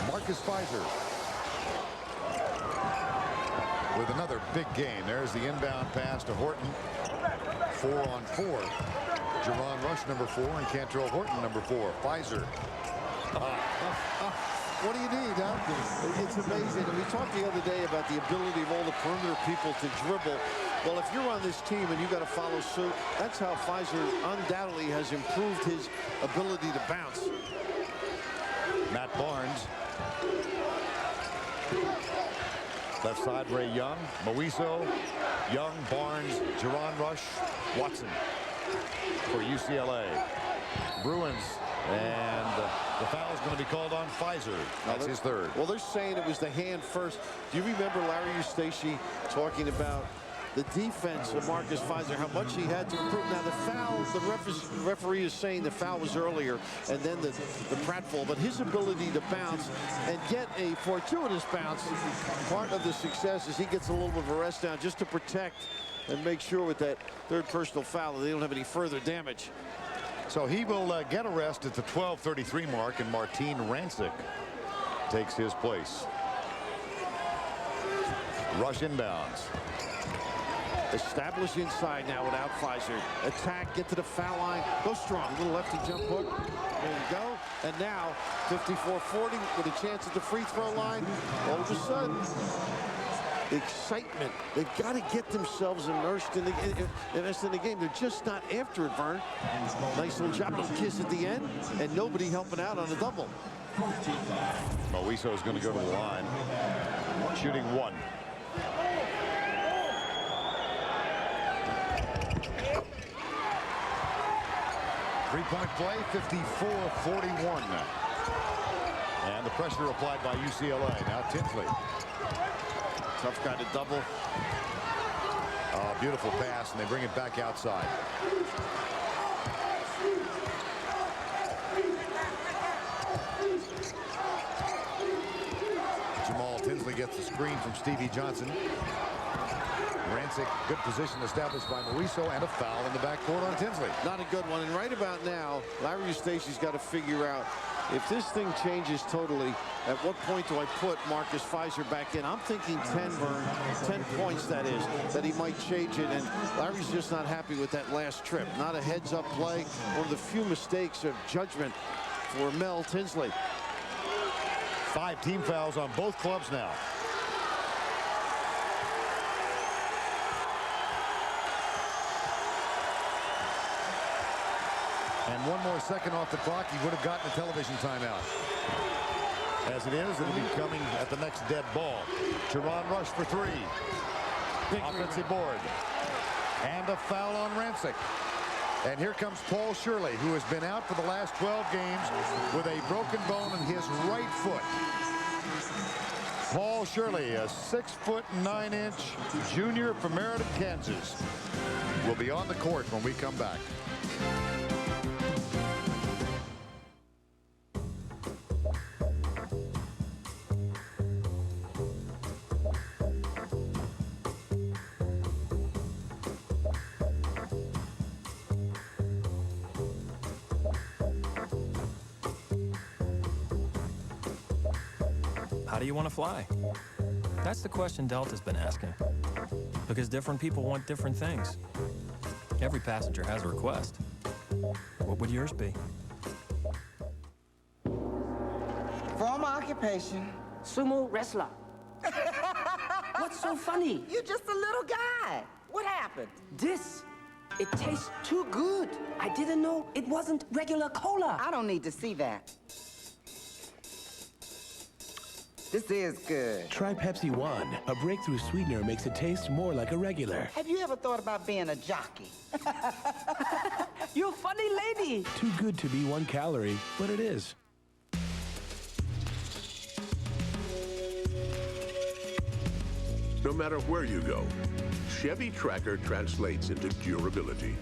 Marcus Fizer with another big game. There's the inbound pass to Horton. 4-on-4. Jaron Rush, number 4, and Kantrail Horton, number 4. Fizer.
What do you need, huh? It's amazing. And we talked the other day about the ability of all the perimeter people to dribble. Well, if you're on this team and you got to follow suit, that's how Fizer undoubtedly has improved his ability to bounce.
Matt Barnes. Left side, Ray Young, Moiso, Young, Barnes, Jaron Rush, Watson for UCLA. Bruins, and the foul is going to be called on Fizer. That's his third.
Well, they're saying it was the hand first. Do you remember Larry Eustachy talking about the defense of Marcus Fizer, how much he had to improve? Now, the foul, the referee is saying the foul was earlier, and then the pratfall, but his ability to bounce and get a fortuitous bounce, part of the success is he gets a little bit of a rest down just to protect and make sure with that third personal foul that they don't have any further damage.
So he will get a rest at the 12:33 mark, and Martin Rancik takes his place. Rush inbounds.
Establish inside now without Fizer. Attack, get to the foul line, go strong. Little lefty jump hook. There you go. And now 54-40 with a chance at the free throw line. All of a sudden, excitement. They've got to get themselves immersed in the game. They're just not after it, Verne. Nice little job of kiss at the end, and nobody helping out on the double.
Moiso is going to go to the line, shooting one. Three-point play, 54-41. And the pressure applied by UCLA. Now Tinsley.
Tough guy to double.
Beautiful pass, and they bring it back outside. Jamaal Tinsley gets the screen from Stevie Johnson. Rancik, good position established by Moiso, and a foul in the backcourt on Tinsley.
Not a good one. And right about now, Larry Eustachy's got to figure out if this thing changes totally, at what point do I put Marcus Fizer back in? I'm thinking 10, Verne, 10 points, that is, that he might change it. And Larry's just not happy with that last trip. Not a heads-up play. One of the few mistakes of judgment for Mel Tinsley.
5 team fouls on both clubs now. And 1 more second off the clock, he would have gotten a television timeout. As it is, it'll be coming at the next dead ball. Jaron rush for 3. Offensive board. And a foul on Rancik. And here comes Paul Shirley, who has been out for the last 12 games with a broken bone in his right foot. Paul Shirley, a 6'9" junior from Meriden, Kansas, will be on the court when we come back.
How do you want to fly? That's the question Delta's been asking. Because different people want different things. Every passenger has a request. What would yours be?
Former occupation, sumo wrestler. What's so funny? You're just a little guy. What happened? It tastes too good. I didn't know it wasn't regular cola. I don't need to see that. This is good.
Try Pepsi One. A breakthrough sweetener makes it taste more like a regular.
Have you ever thought about being a jockey? You're a funny lady.
Too good to be 1 calorie, but it is.
No matter where you go, Chevy Tracker translates into durability.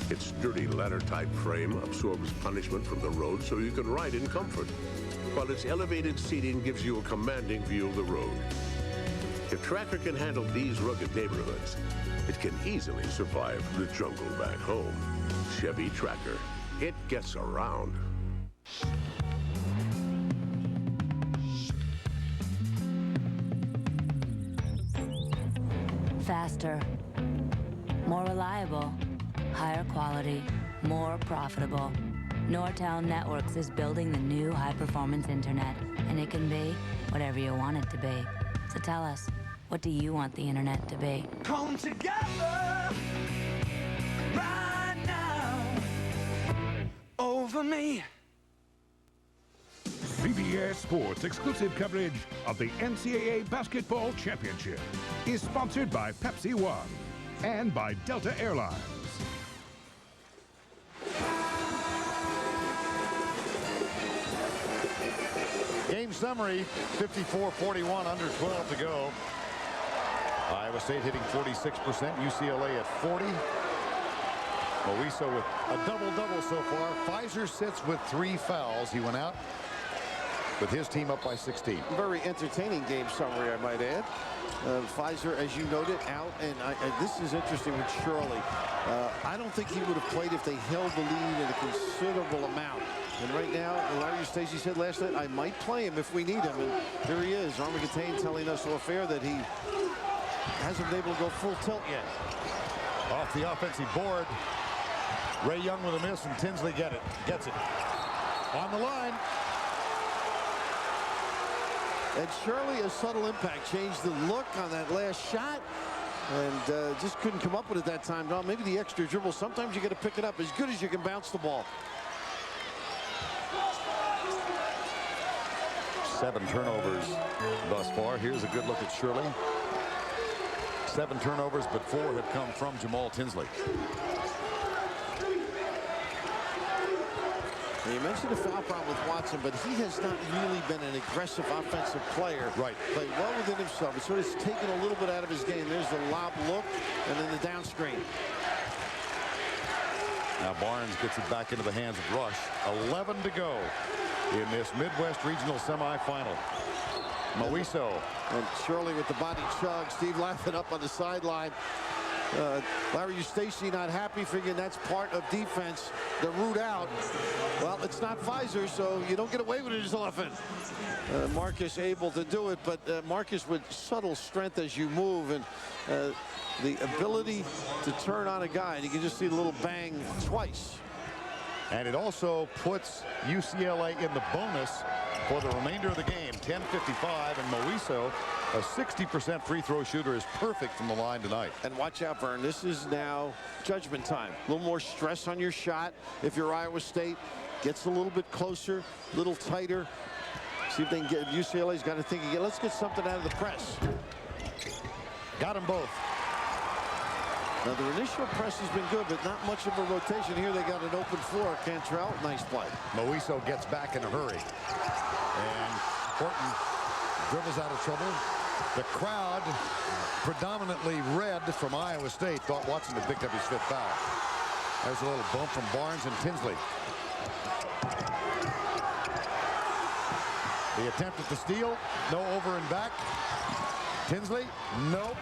Its sturdy ladder-type frame absorbs punishment from the road so you can ride in comfort, while its elevated seating gives you a commanding view of the road. If Tracker can handle these rugged neighborhoods, it can easily survive the jungle back home. Chevy Tracker. It gets around.
Faster, more reliable, higher quality, more profitable. Nortel Networks is building the new high-performance internet, and it can be whatever you want it to be. So tell us, what do you want the internet to be?
Come together right now over me.
CBS Sports exclusive coverage of the NCAA Basketball Championship is sponsored by Pepsi One and by Delta Airlines.
Game summary, 54-41, under 12 to go. Iowa State hitting 46%, UCLA at 40. Moiso with a double-double so far. Fizer sits with 3 fouls. He went out with his team up by 16.
Very entertaining game summary, I might add. Fizer, as you noted, out, and this is interesting with Shirley. I don't think he would have played if they held the lead in a considerable amount. And right now, Larry Eustachy said last night, I might play him if we need him. And here he is, Armageddon telling us off air that he hasn't been able to go full tilt yet.
Off the offensive board, Ray Young with a miss, and Tinsley gets it. On the line.
And Shirley, a subtle impact, changed the look on that last shot. And just couldn't come up with it that time. No, maybe the extra dribble. Sometimes you got to pick it up as good as you can bounce the ball.
7 turnovers thus far. Here's a good look at Shirley. 7 turnovers, but 4 have come from Jamaal Tinsley.
And you mentioned the foul problem with Watson, but he has not really been an aggressive offensive player.
Right.
Played well within himself. It's sort of taken a little bit out of his game. There's the lob look, and then the down screen.
Now Barnes gets it back into the hands of Rush. 11 to go in this Midwest Regional semifinal. Moiso.
And Shirley with the body chug. Steve Lavin up on the sideline. Larry Eustachy not happy, figuring that's part of defense. The root out. Well, it's not Fizer, so you don't get away with it as often. Marcus able to do it, but Marcus with subtle strength as you move, and the ability to turn on a guy. And you can just see the little bang twice.
And it also puts UCLA in the bonus for the remainder of the game. 10:55, and Moiso, a 60% free throw shooter, is perfect from the line tonight.
And watch out, Verne. This is now judgment time. A little more stress on your shot. If you're Iowa State, gets a little bit closer, a little tighter. See if they can get. UCLA's got to think again. Let's get something out of the press.
Got them both.
Now, their initial press has been good, but not much of a rotation here. They got an open floor. Kantrail, nice play.
Moiso gets back in a hurry. And Horton dribbles out of trouble. The crowd, predominantly red from Iowa State, thought Watson had picked up his 5th foul. There's a little bump from Barnes and Tinsley. The attempt at the steal, no over and back. Tinsley, no.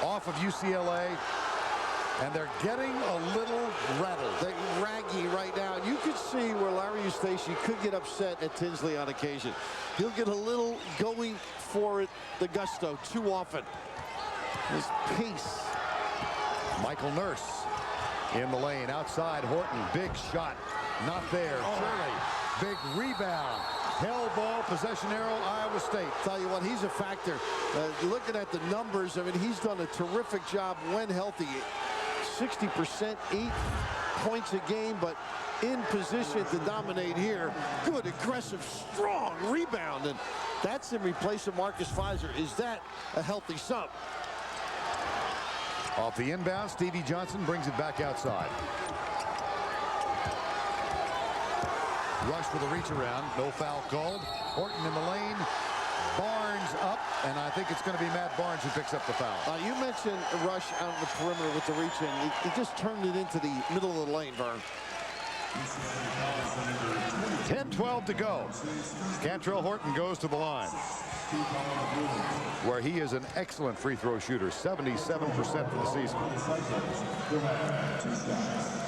Off of UCLA, and they're getting a little rattled.
They're raggy right now. You could see where Larry Eustachy could get upset at Tinsley on occasion. He'll get a little going for it, the gusto, too often. His pace.
Michael Nurse in the lane outside. Horton, big shot, not there. Shirley, big rebound. Hell ball, possession arrow, Iowa State.
Tell you what, he's a factor. Looking at the numbers, I mean, he's done a terrific job when healthy. 60%, 8 points a game, but in position to dominate here. Good, aggressive, strong rebound, and that's in replace of Marcus Fizer. Is that a healthy sub?
Off the inbound, Stevie Johnson brings it back outside. Rush for the reach around. No foul called. Horton in the lane. Barnes up, and I think it's going to be Matt Barnes who picks up the foul.
You mentioned a rush out of the perimeter with the reach in. It just turned it into the middle of the lane, Verne.
10-12 to go. Kantrail Horton goes to the line, where he is an excellent free throw shooter, 77% for the season.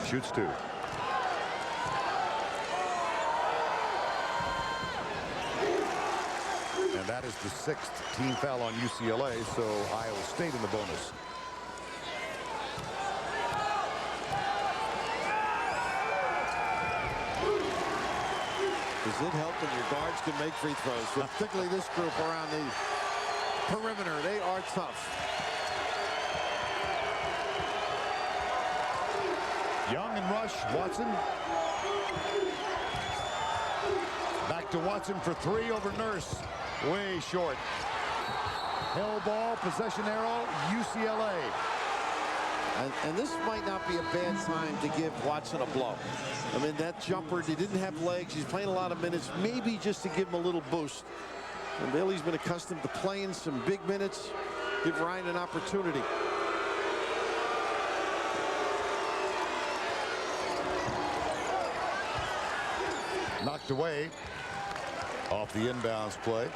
Shoots 2. And that is the 6th team foul on UCLA, so Iowa State in the bonus.
Does it help when your guards can make free throws? Particularly this group around the perimeter. They are tough.
Young and rush. Watson. Back to Watson for 3 over Nurse. Way short. Hell ball, possession arrow, UCLA.
And this might not be a bad time to give Watson a blow. I mean, that jumper, he didn't have legs. He's playing a lot of minutes, maybe just to give him a little boost. And Bailey's been accustomed to playing some big minutes. Give Ryan an opportunity.
Knocked away off the inbounds play,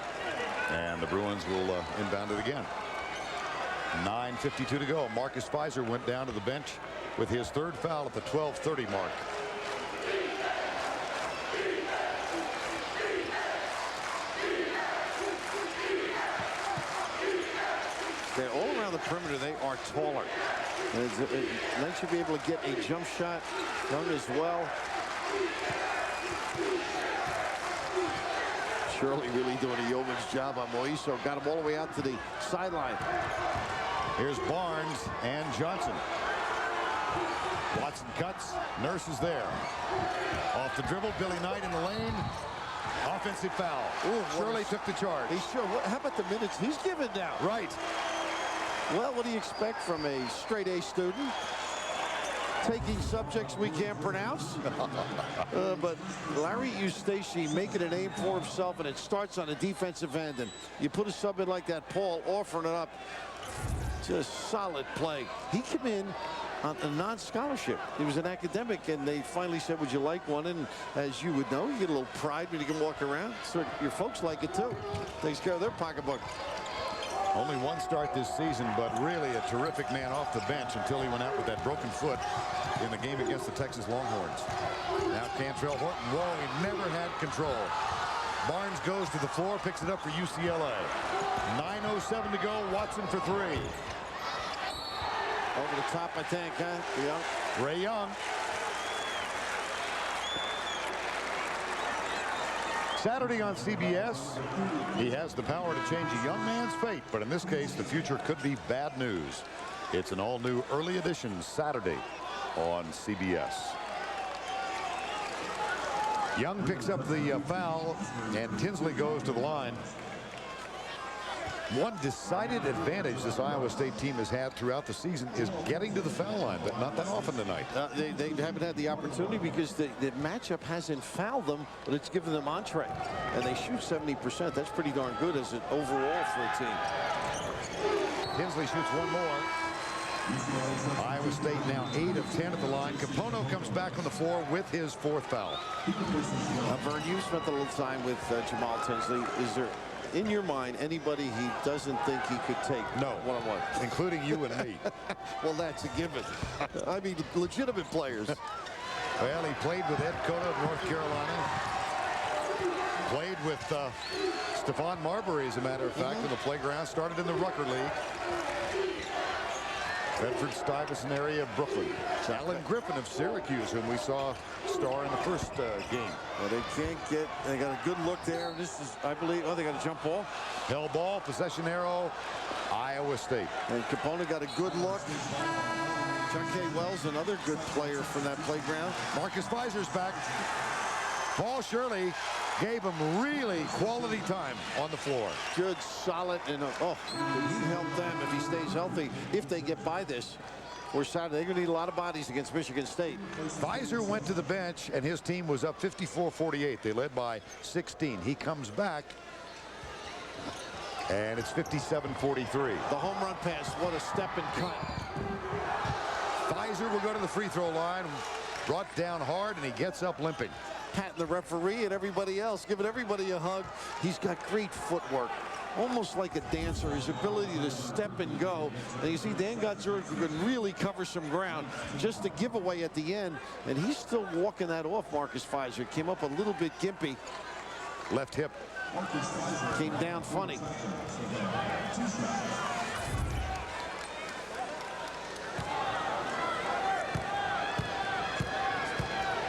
and the Bruins will inbound it again. 9:52 to go. Marcus Fizer went down to the bench with his 3rd foul at the 12:30 mark.
They're all around the perimeter. They are taller. Nice to be able to get a jump shot done as well. Shirley really doing a yeoman's job on Moiso. Got him all the way out to the sideline.
Here's Barnes and Johnson. Watson cuts. Nurse is there. Off the dribble, Billy Knight in the lane. Offensive foul.
Ooh,
Shirley took the charge.
He sure. How about the minutes he's given now?
Right.
Well, what do you expect from a straight A student? Taking subjects we can't pronounce. But Larry Eustachy making a name for himself, and it starts on the defensive end. And you put a sub in like that, Paul offering it up. Just solid play. He came in on a non-scholarship. He was an academic, and they finally said, would you like one? And as you would know, you get a little pride when you can walk around. So your folks like it too. Takes care of their pocketbook.
Only one start this season, but really a terrific man off the bench until he went out with that broken foot in the game against the Texas Longhorns. Now Kantrail, Horton. Whoa, he never had control. Barnes goes to the floor, picks it up for UCLA. 9:07 to go. Watson for three.
Over the top, I think, huh? Young.
Ray Young. Saturday on CBS, he has the power to change a young man's fate, but in this case, the future could be bad news. It's an all-new early edition Saturday on CBS. Young picks up the foul, and Tinsley goes to the line. One decided advantage this Iowa State team has had throughout the season is getting to the foul line, but not that often tonight.
They haven't had the opportunity because the matchup hasn't fouled them, but it's given them entree. And they shoot 70%. That's pretty darn good as an overall for a team.
Tinsley shoots one more. Iowa State now 8 of 10 at the line. Kapono comes back on the floor with his fourth foul.
Verne, you spent a little time with Jamaal Tinsley. Is there, in your mind, anybody he doesn't think he could take?
No.
One-on-one.
Including you and me.
Well, that's a given. I mean, legitimate players.
Well, he played with Ed Cota of North Carolina. Played with Stephon Marbury, as a matter of fact, in the playground. Started in the Rucker League. Bedford-Stuyvesant area of Brooklyn. Alan Griffin of Syracuse, whom we saw star in the first game.
Well, they can't get, they got a good look there. This is, I believe, oh, they got a jump ball.
Hell ball, possession arrow, Iowa State.
And Kapono got a good look. Chuck K. Wells, another good player from that playground.
Marcus Fizer's back. Paul Shirley gave him really quality time on the floor.
Good, solid, and oh, can he help them if he stays healthy, if they get by this? For Saturday, they're going to need a lot of bodies against Michigan State.
Fizer went to the bench, and his team was up 54-48. They led by 16. He comes back, and it's 57-43.
The home run pass, what a step and cut.
Fizer will go to the free throw line, brought down hard, and he gets up limping.
Patting the referee and everybody else, giving everybody a hug. He's got great footwork, almost like a dancer. His ability to step and go. And you see Dan Gadzuric who can really cover some ground. Just a giveaway at the end, and he's still walking that off. Marcus Fizer came up a little bit gimpy.
Left hip.
Came down funny.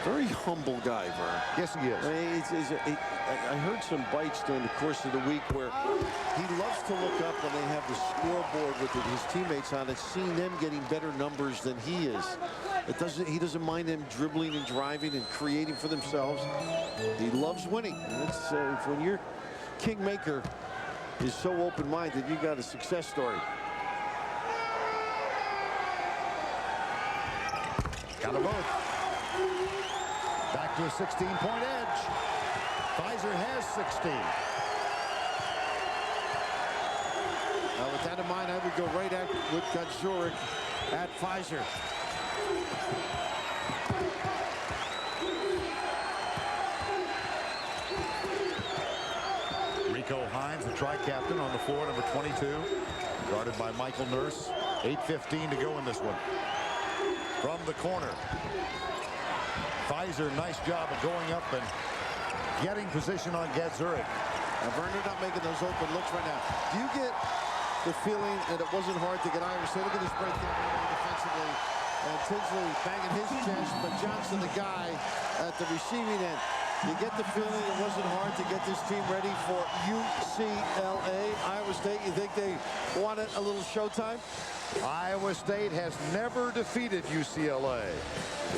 Very humble guy, Verne.
Yes, he is.
I heard some bites during the course of the week where he loves to look up when they have the scoreboard with his teammates on it, seeing them getting better numbers than he is. He doesn't mind them dribbling and driving and creating for themselves. He loves winning. It's, when your kingmaker is so open-minded, you got a success story.
Got them both. Back to a 16-point edge. Fizer has 16.
Now, with that in mind, I would go right at with Gadzuric at Fizer.
Rico Hines, the tri-captain, on the floor, number 22. Guarded by Michael Nurse. 8:15 to go in this one. From the corner. Fizer, nice job of going up and getting position on Gadzuric.
Now, Verne not making those open looks right now. Do you get the feeling that it wasn't hard to get Iowa State? Look at this breakdown defensively. And Tinsley banging his chest, but Johnson, the guy at the receiving end. You get the feeling it wasn't hard to get this team ready for UCLA. Iowa State, you think they wanted a little showtime?
Iowa State has never defeated UCLA.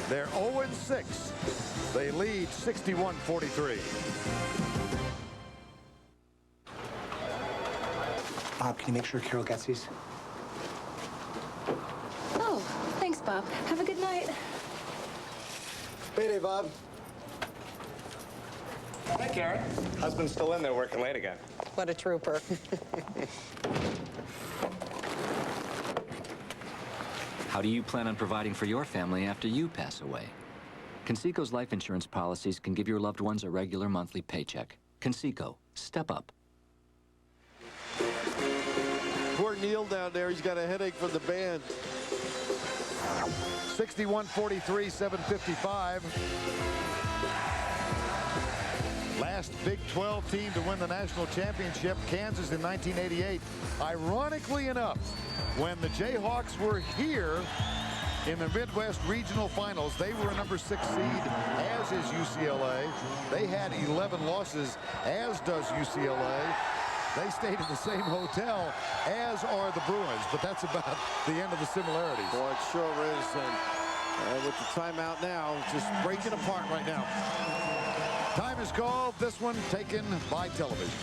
They're 0-6. They lead 61-43.
Bob, can you make sure Carol gets these?
Oh, thanks, Bob. Have a good night.
Payday, Bob.
Hi, Karen. Husband's still in there working late again.
What a trooper.
How do you plan on providing for your family after you pass away? Conseco's life insurance policies can give your loved ones a regular monthly paycheck. Conseco, step up.
Neal down there. He's got a headache from the band.
61-43, 7:55. Last Big 12 team to win the national championship, Kansas in 1988. Ironically enough, when the Jayhawks were here in the Midwest Regional Finals, they were a number 6 seed, as is UCLA. They had 11 losses, as does UCLA. They stayed in the same hotel, as are the Bruins, but that's about the end of the similarities.
Boy, it sure is. And with the timeout now, just breaking apart right now.
Time is called. This one taken by television.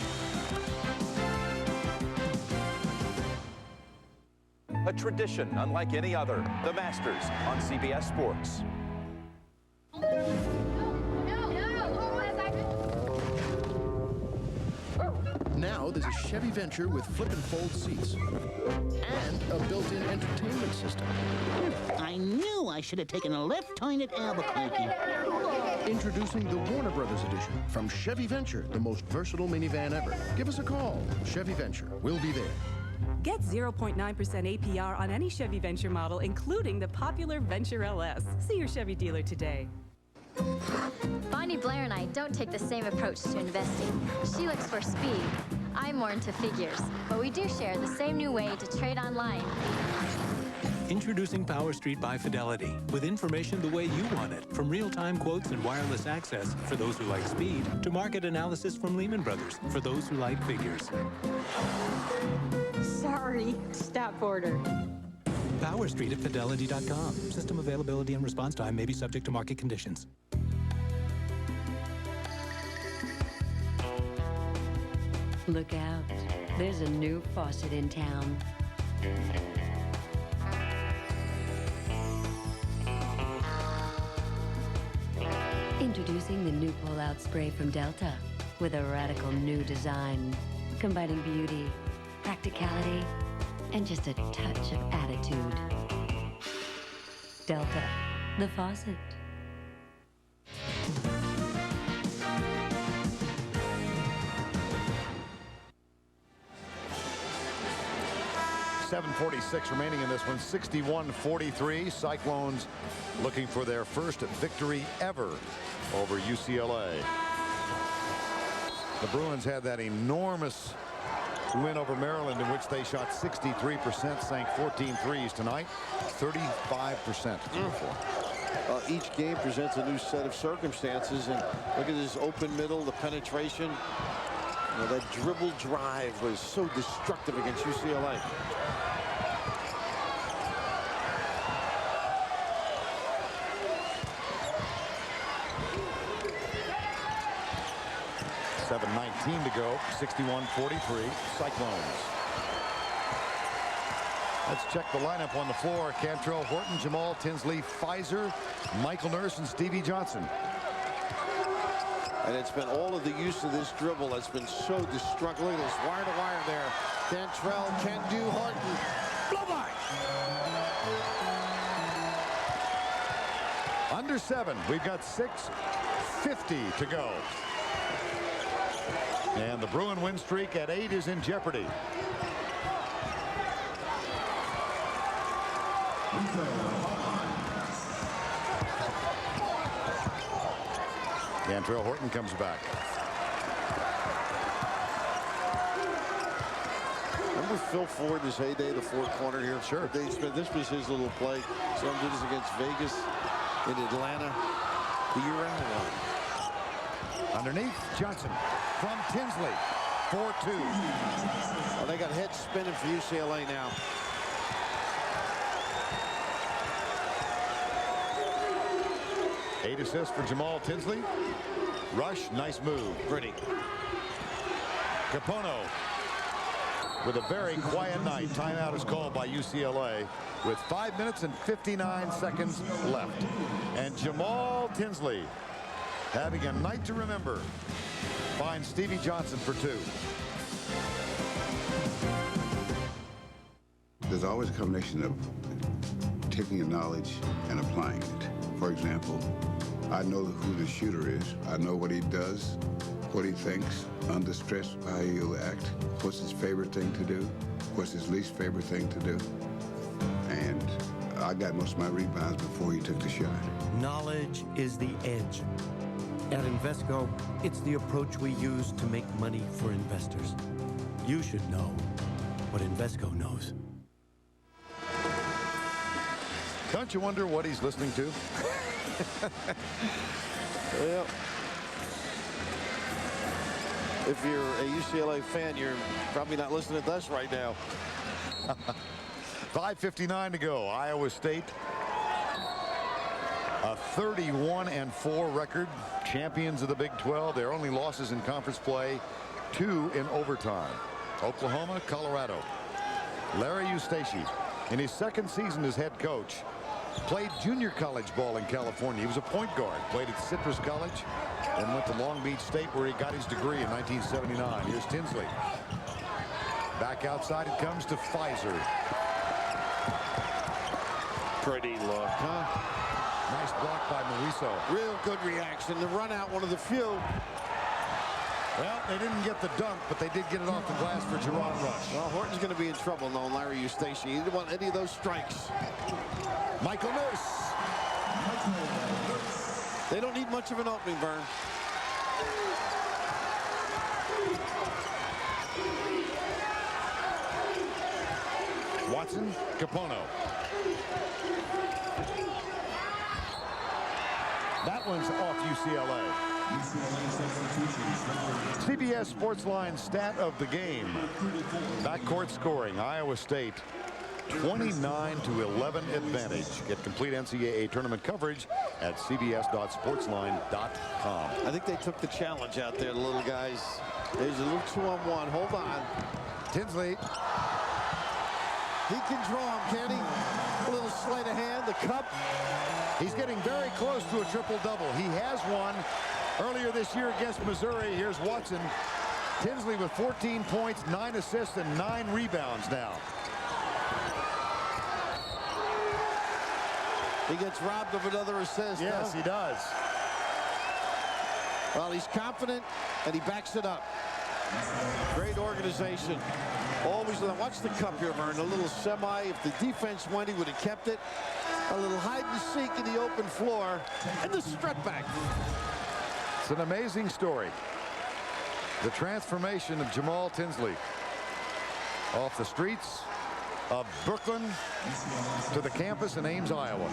A tradition unlike any other. The Masters on CBS Sports.
Now there's a Chevy Venture with flip and fold seats and a built-in entertainment system.
I knew I should have taken a left turn at Albuquerque.
Introducing the Warner Brothers edition from Chevy Venture, the most versatile minivan ever. Give us a call. Chevy Venture. We'll be there.
Get 0.9% APR on any Chevy Venture model, including the popular Venture LS. See your Chevy dealer today.
Bonnie Blair and I don't take the same approach to investing. She looks for speed. I'm more into figures. But we do share the same new way to trade online.
Introducing Power Street by Fidelity, with information the way you want it, from real-time quotes and wireless access for those who like speed, to market analysis from Lehman Brothers for those who like figures.
Sorry, stop order.
Power Street at Fidelity.com. System availability and response time may be subject to market conditions.
Look out. There's a new faucet in town. Introducing the new pull-out spray from Delta with a radical new design, combining beauty, practicality, and just a touch of attitude. Delta, the faucet.
.746 remaining in this one, 61-43. Cyclones looking for their first victory ever over UCLA. The Bruins had that enormous win over Maryland in which they shot 63%, sank 14 threes tonight, 35%.
Each game presents a new set of circumstances, and look at this open middle, the penetration. You know, that dribble drive was so destructive against UCLA.
.7:19 to go, 61-43, Cyclones. Let's check the lineup on the floor. Kantrail, Horton, Jamaal, Tinsley, Fizer, Michael Nurse, and Stevie Johnson.
And it's been all of the use of this dribble that's been so destructive. Look at this wire-to-wire there. Kantrail can do Horton. Blow by.
Under 7. We've got 6:50 to go. And the Bruin win streak at 8 is in jeopardy. Kantrail, Horton comes back.
Remember Phil Ford, his heyday, the fourth corner here? Sure. This was his little play. Some did this against Vegas, in Atlanta, the year after.
Underneath, Johnson from Tinsley, 4-2.
Well, they got head spinning for UCLA now.
Eight assists for Jamaal Tinsley. Rush, nice move.
Pretty.
Kapono with a very quiet night. Timeout is called by UCLA with 5 minutes and 59 seconds left. And Jamaal Tinsley, having a night to remember, finds Stevie Johnson for 2.
There's always a combination of taking your knowledge and applying it. For example, I know who the shooter is. I know what he does,
what he thinks under stress, how he'll act, what's his favorite thing to do, what's his least favorite thing to do. And I got most of my rebounds before he took the shot.
Knowledge is the edge. At Invesco, it's the approach we use to make money for investors. You should know what Invesco knows.
Don't you wonder what he's listening to?
Well, if you're a UCLA fan, you're probably not listening to us right now.
5:59 to go. Iowa State, a 31-4 record, champions of the Big 12. Their only losses in conference play, 2 in overtime. Oklahoma, Colorado. Larry Eustachy, in his second season as head coach, played junior college ball in California. He was a point guard, played at Citrus College, and went to Long Beach State, where he got his degree in 1979. Here's Tinsley. Back outside it comes to Fizer.
Pretty look, huh?
Nice block by Moiso.
Real good reaction. The run out, one of the few.
Well, they didn't get the dunk, but they did get it off the glass for Jaron Rush.
Well, Horton's going to be in trouble knowing Larry Eustachy. He didn't want any of those strikes.
Michael Nurse.
They don't need much of an opening, Verne.
Watson, Kapono. That one's off UCLA. CBS Sportsline stat of the game. Backcourt scoring. Iowa State 29-11 advantage. Get complete NCAA tournament coverage at cbs.sportsline.com.
I think they took the challenge out there, the little guys. There's a little 2-on-1. Hold on.
Tinsley.
He can draw him, can he? A little sleight of hand, the cup.
He's getting very close to a triple-double. He has one earlier this year against Missouri. Here's Watson. Tinsley with 14 points, 9 assists, and 9 rebounds now.
He gets robbed of another assist.
Yes, he does.
Well, he's confident, and he backs it up. Great organization. Always watch the cup here, Verne. A little semi. If the defense went, he would have kept it. A little hide and seek in the open floor, and the strut back.
It's an amazing story. The transformation of Jamaal Tinsley off the streets of Brooklyn to the campus in Ames, Iowa.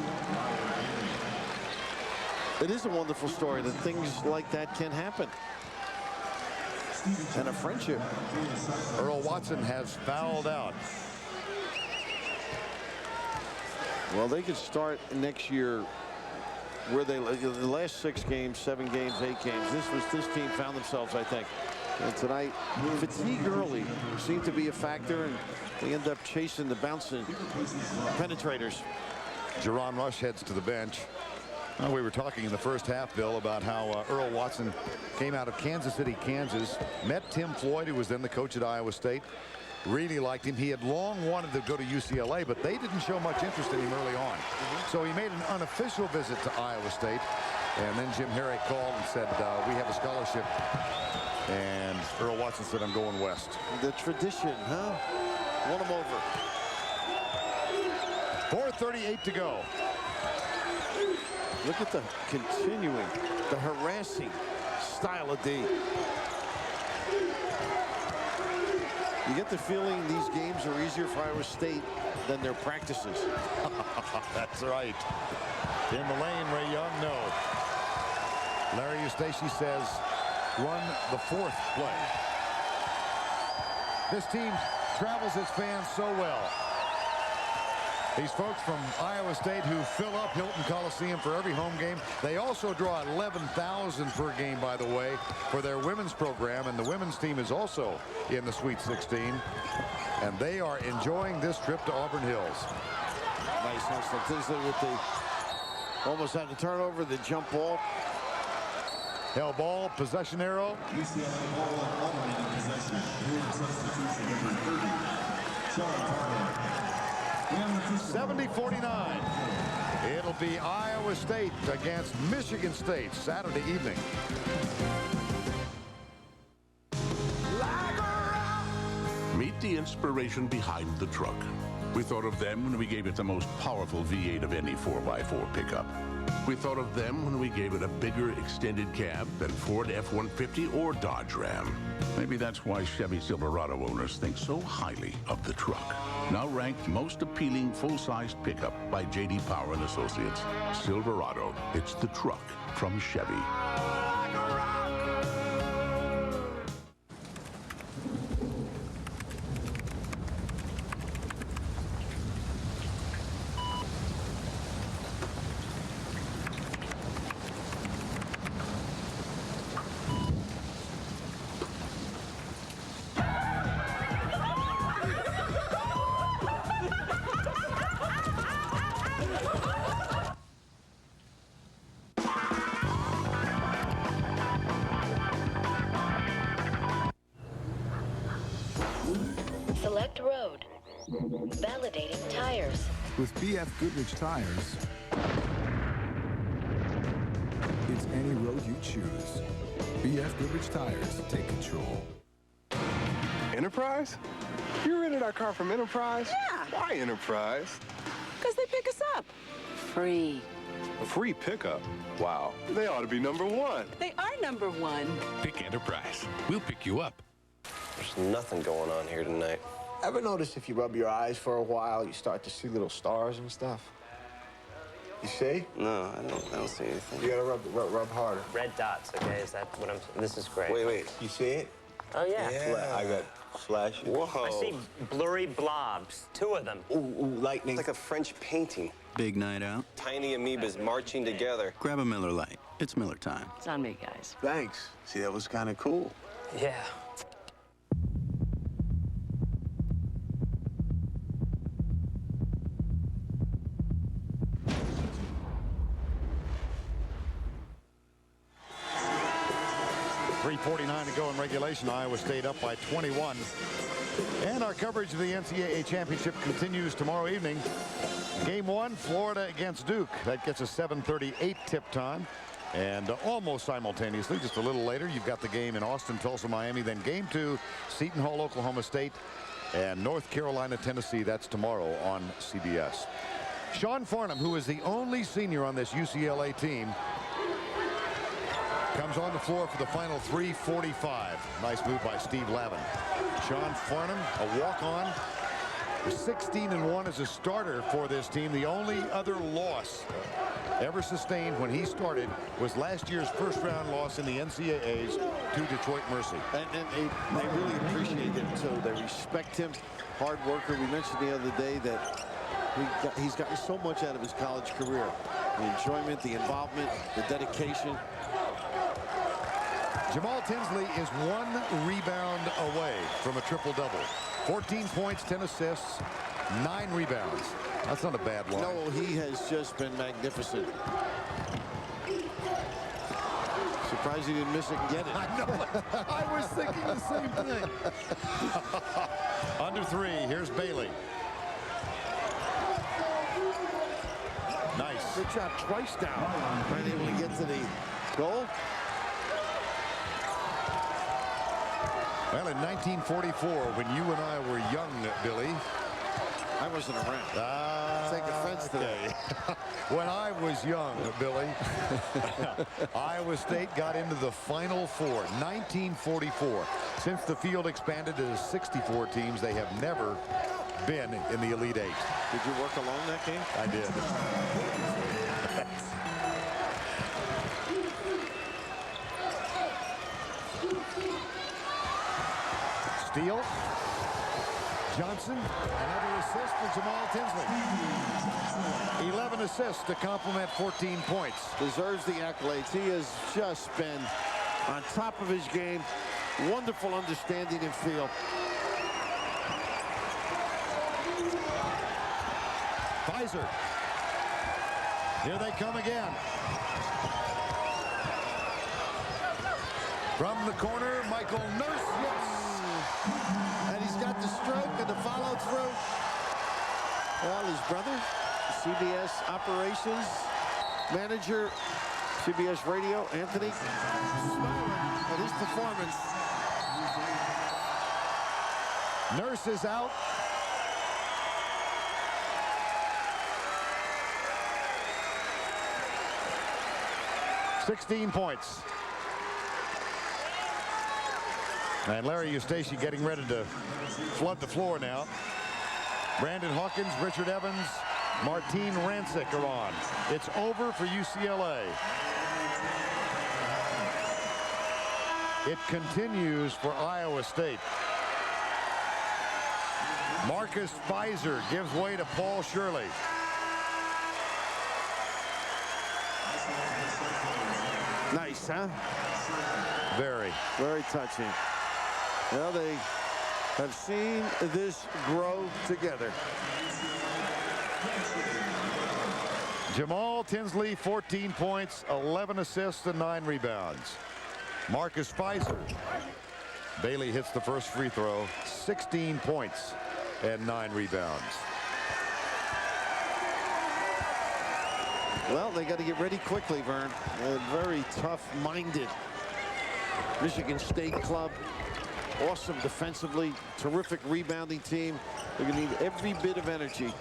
It is a wonderful story that things like that can happen. And a friendship.
Earl Watson has fouled out.
Well, they could start next year where they the last 6 games, 7 games, 8 games. This team found themselves, I think. And tonight, fatigue early seemed to be a factor, and they end up chasing the bouncing penetrators.
Jaron Rush heads to the bench. We were talking in the first half, Bill, about how Earl Watson came out of Kansas City, Kansas, met Tim Floyd, who was then the coach at Iowa State. Really liked him. He had long wanted to go to UCLA, but they didn't show much interest in him early on. So he made an unofficial visit to Iowa State. And then Jim Harry called and said, we have a scholarship. And Earl Watson said, I'm going west.
The tradition, huh? Won him over.
4:38 to go.
Look at the continuing, the harassing style of D. You get the feeling these games are easier for Iowa State than their practices.
That's right. In the lane, Ray Young, no. Larry Eustachy says, run the 4th play. This team travels its fans so well. These folks from Iowa State who fill up Hilton Coliseum for every home game. They also draw 11,000 per game, by the way, for their women's program. And the women's team is also in the Sweet 16. And they are enjoying this trip to Auburn Hills.
Nice hustle. Tinsley with the almost had the turnover, the jump ball.
Hell ball, possession arrow. 70-49. It'll be Iowa State against Michigan State Saturday evening.
the inspiration behind the truck. We thought of them when we gave it the most powerful V8 of any 4x4 pickup. We thought of them when we gave it a bigger extended cab than Ford F-150 or Dodge Ram. Maybe that's why Chevy Silverado owners think so highly of the truck. Now ranked most appealing full-sized pickup by J.D. Power and Associates. Silverado, it's the truck from Chevy.
Select road. Validating tires.
With BF Goodrich tires, it's any road you choose. BF Goodrich tires take control.
Enterprise? You rented our car from Enterprise?
Yeah.
Why Enterprise?
Because they pick us up. Free.
A free pickup? Wow. They ought to be #1.
They are #1.
Pick Enterprise. We'll pick you up.
There's nothing going on here tonight.
Ever notice if you rub your eyes for a while, you start to see little stars and stuff? You see?
No, I don't see anything.
You gotta rub harder.
Red dots, okay? Is that what I'm... This is great.
Wait. You see it?
Oh, yeah.
I got flashes.
Whoa. I see blurry blobs. 2 of them.
Ooh, lightning.
It's like a French painting.
Big night out.
Tiny amoebas marching together.
Grab a Miller Lite. It's Miller time.
It's on me, guys.
Thanks. See, that was kind of cool.
Yeah.
.349 to go in regulation. Iowa State up by 21. And our coverage of the NCAA championship continues tomorrow evening. Game 1, Florida against Duke. That gets a 7:38 tip time. And almost simultaneously, just a little later, you've got the game in Austin, Tulsa, Miami. Then game 2, Seton Hall, Oklahoma State, and North Carolina, Tennessee. That's tomorrow on CBS. Sean Farnham, who is the only senior on this UCLA team, comes on the floor for the final 3:45. Nice move by Steve Lavin. Sean Farnham, a walk-on, 16-1 as a starter for this team. The only other loss ever sustained when he started was last year's first-round loss in the NCAAs to Detroit Mercy.
And they really appreciate him, too. They respect him. Hard worker. We mentioned the other day that he's gotten so much out of his college career. The enjoyment, the involvement, the dedication.
Jamaal Tinsley is 1 rebound away from a triple-double. 14 points, 10 assists, 9 rebounds. That's not a bad line.
No, he has just been magnificent. Surprised he didn't miss it and get it.
I know it. I was thinking the same thing. Under 3, here's Bailey. Nice.
Good job twice now. Not able to get to the goal.
Well, in 1944, when you and I were young, Billy.
I wasn't around. Take offense today.
When I was young, Billy, Iowa State got into the Final Four, 1944. Since the field expanded to 64 teams, they have never been in the Elite 8.
Did you work alone that game?
I did. Steal. Johnson, another assist for Jamaal Tinsley. 11 assists to complement 14 points.
Deserves the accolades. He has just been on top of his game. Wonderful understanding and feel.
Fizer. Here they come again. From the corner, Michael Nurse. Yes.
And he's got the stroke and the follow through. Well, his brother, CBS operations manager, CBS Radio, Anthony, smiling at his performance.
Nurse is out. $16 points. And Larry Eustachy getting ready to flood the floor now. Brandon Hawkins, Richard Evans, Martine Rancik are on. It's over for UCLA. It continues for Iowa State. Marcus Fizer gives way to Paul Shirley.
Nice, huh?
Very.
Very touching. Well, they have seen this grow together.
Jamaal Tinsley, 14 points, 11 assists, and 9 rebounds. Marcus Fizer. Bailey hits the first free throw, 16 points and 9 rebounds.
Well, they got to get ready quickly, Verne. A very tough-minded Michigan State club. Awesome defensively, terrific rebounding team. They're going to need every bit of energy.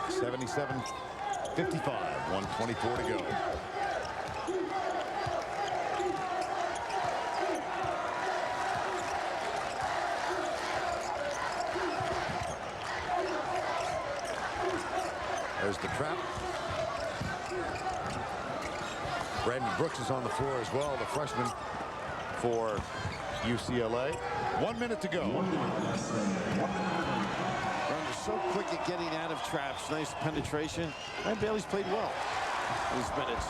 $77-55, 1:24 to go. There's the trap. Brandon Brooks is on the floor as well, the freshman for UCLA. 1 minute to go.
They're so quick at getting out of traps. Nice penetration. And Bailey's played well these minutes.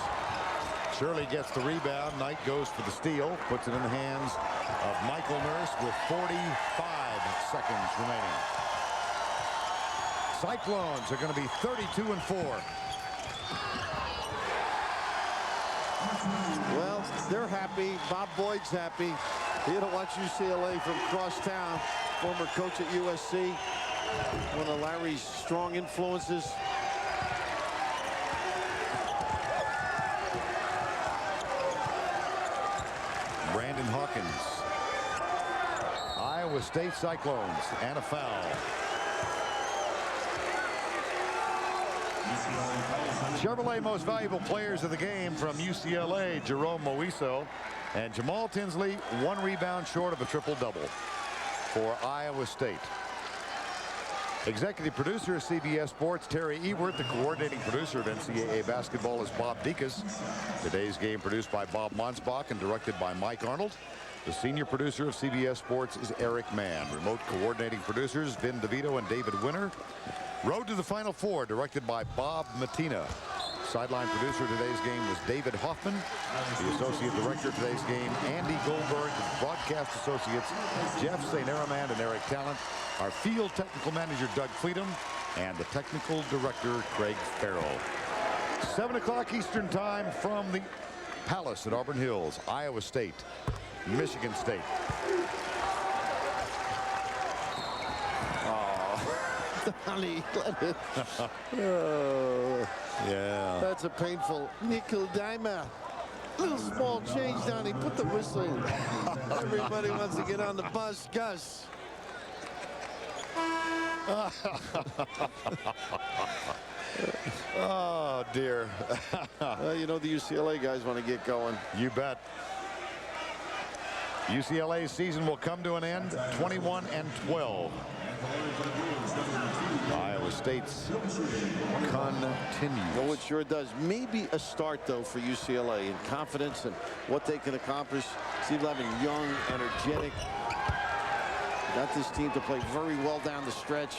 Shirley gets the rebound. Knight goes for the steal. Puts it in the hands of Michael Nurse with 45 seconds remaining. Cyclones are going to be 32-4.
Well, they're happy. Bob Boyd's happy. He had to watch UCLA from across town. Former coach at USC. One of Larry's strong influences.
Brandon Hawkins. Iowa State Cyclones and a foul. Chevrolet most valuable players of the game from UCLA, Jerome Moiso and Jamaal Tinsley, 1 rebound short of a triple-double for Iowa State. Executive producer of CBS Sports, Terry Ewert. The coordinating producer of NCAA basketball is Bob Dekas. Today's game produced by Bob Monsbach and directed by Mike Arnold. The senior producer of CBS Sports is Eric Mann. Remote coordinating producers, Vin DeVito and David Winner. Road to the Final Four, directed by Bob Matina. Sideline producer of today's game was David Hoffman. The associate director of today's game, Andy Goldberg. The broadcast associates, Jeff St. Araman and Eric Talent. Our field technical manager, Doug Fleetum. And the technical director, Craig Farrell. 7 o'clock Eastern time from the Palace at Auburn Hills, Iowa State, Michigan State.
Donnie, let it. Oh,
yeah.
That's a painful nickel dimer. Little small change, Donnie. Put the whistle. Everybody wants to get on the bus. Gus.
Oh, dear.
You know the UCLA guys want to get going.
You bet. UCLA's season will come to an end, 21-12. Iowa State's continues.
Well, it sure does. Maybe a start, though, for UCLA in confidence and what they can accomplish. Steve Lavin, young, energetic. Got this team to play very well down the stretch.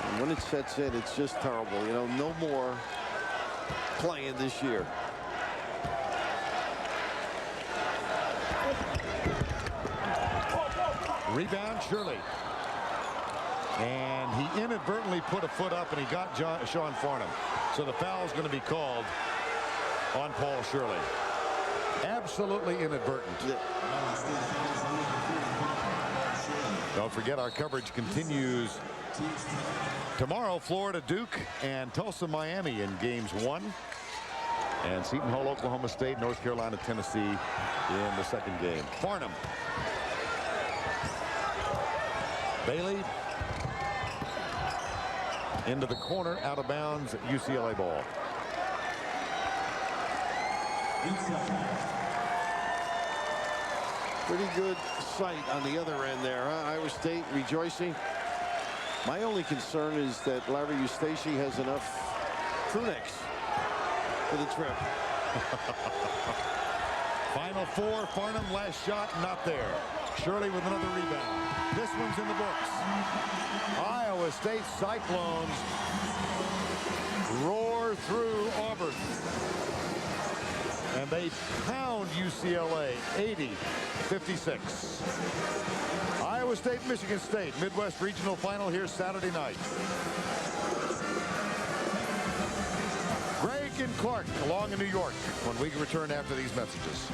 And when it sets in, it's just terrible. You know, no more playing this year.
Rebound, Shirley. And he inadvertently put a foot up, and he got Sean Farnham. So the foul is going to be called on Paul Shirley. Absolutely inadvertent. Don't forget, our coverage continues tomorrow. Florida, Duke, and Tulsa, Miami in games 1 And Seton Hall, Oklahoma State, North Carolina, Tennessee in the second game. Farnham. Bailey. Into the corner, out of bounds, UCLA ball.
Pretty good sight on the other end there, huh? Iowa State rejoicing. My only concern is that Larry Eustachy has enough crew necks for the trip.
Final four, Farnham, last shot, not there. Shirley with another rebound. This one's in the books. Iowa State Cyclones roar through Auburn. And they pound UCLA 80-56. Iowa State, Michigan State, Midwest Regional Final here Saturday night. Greg and Clark along in New York when we return after these messages.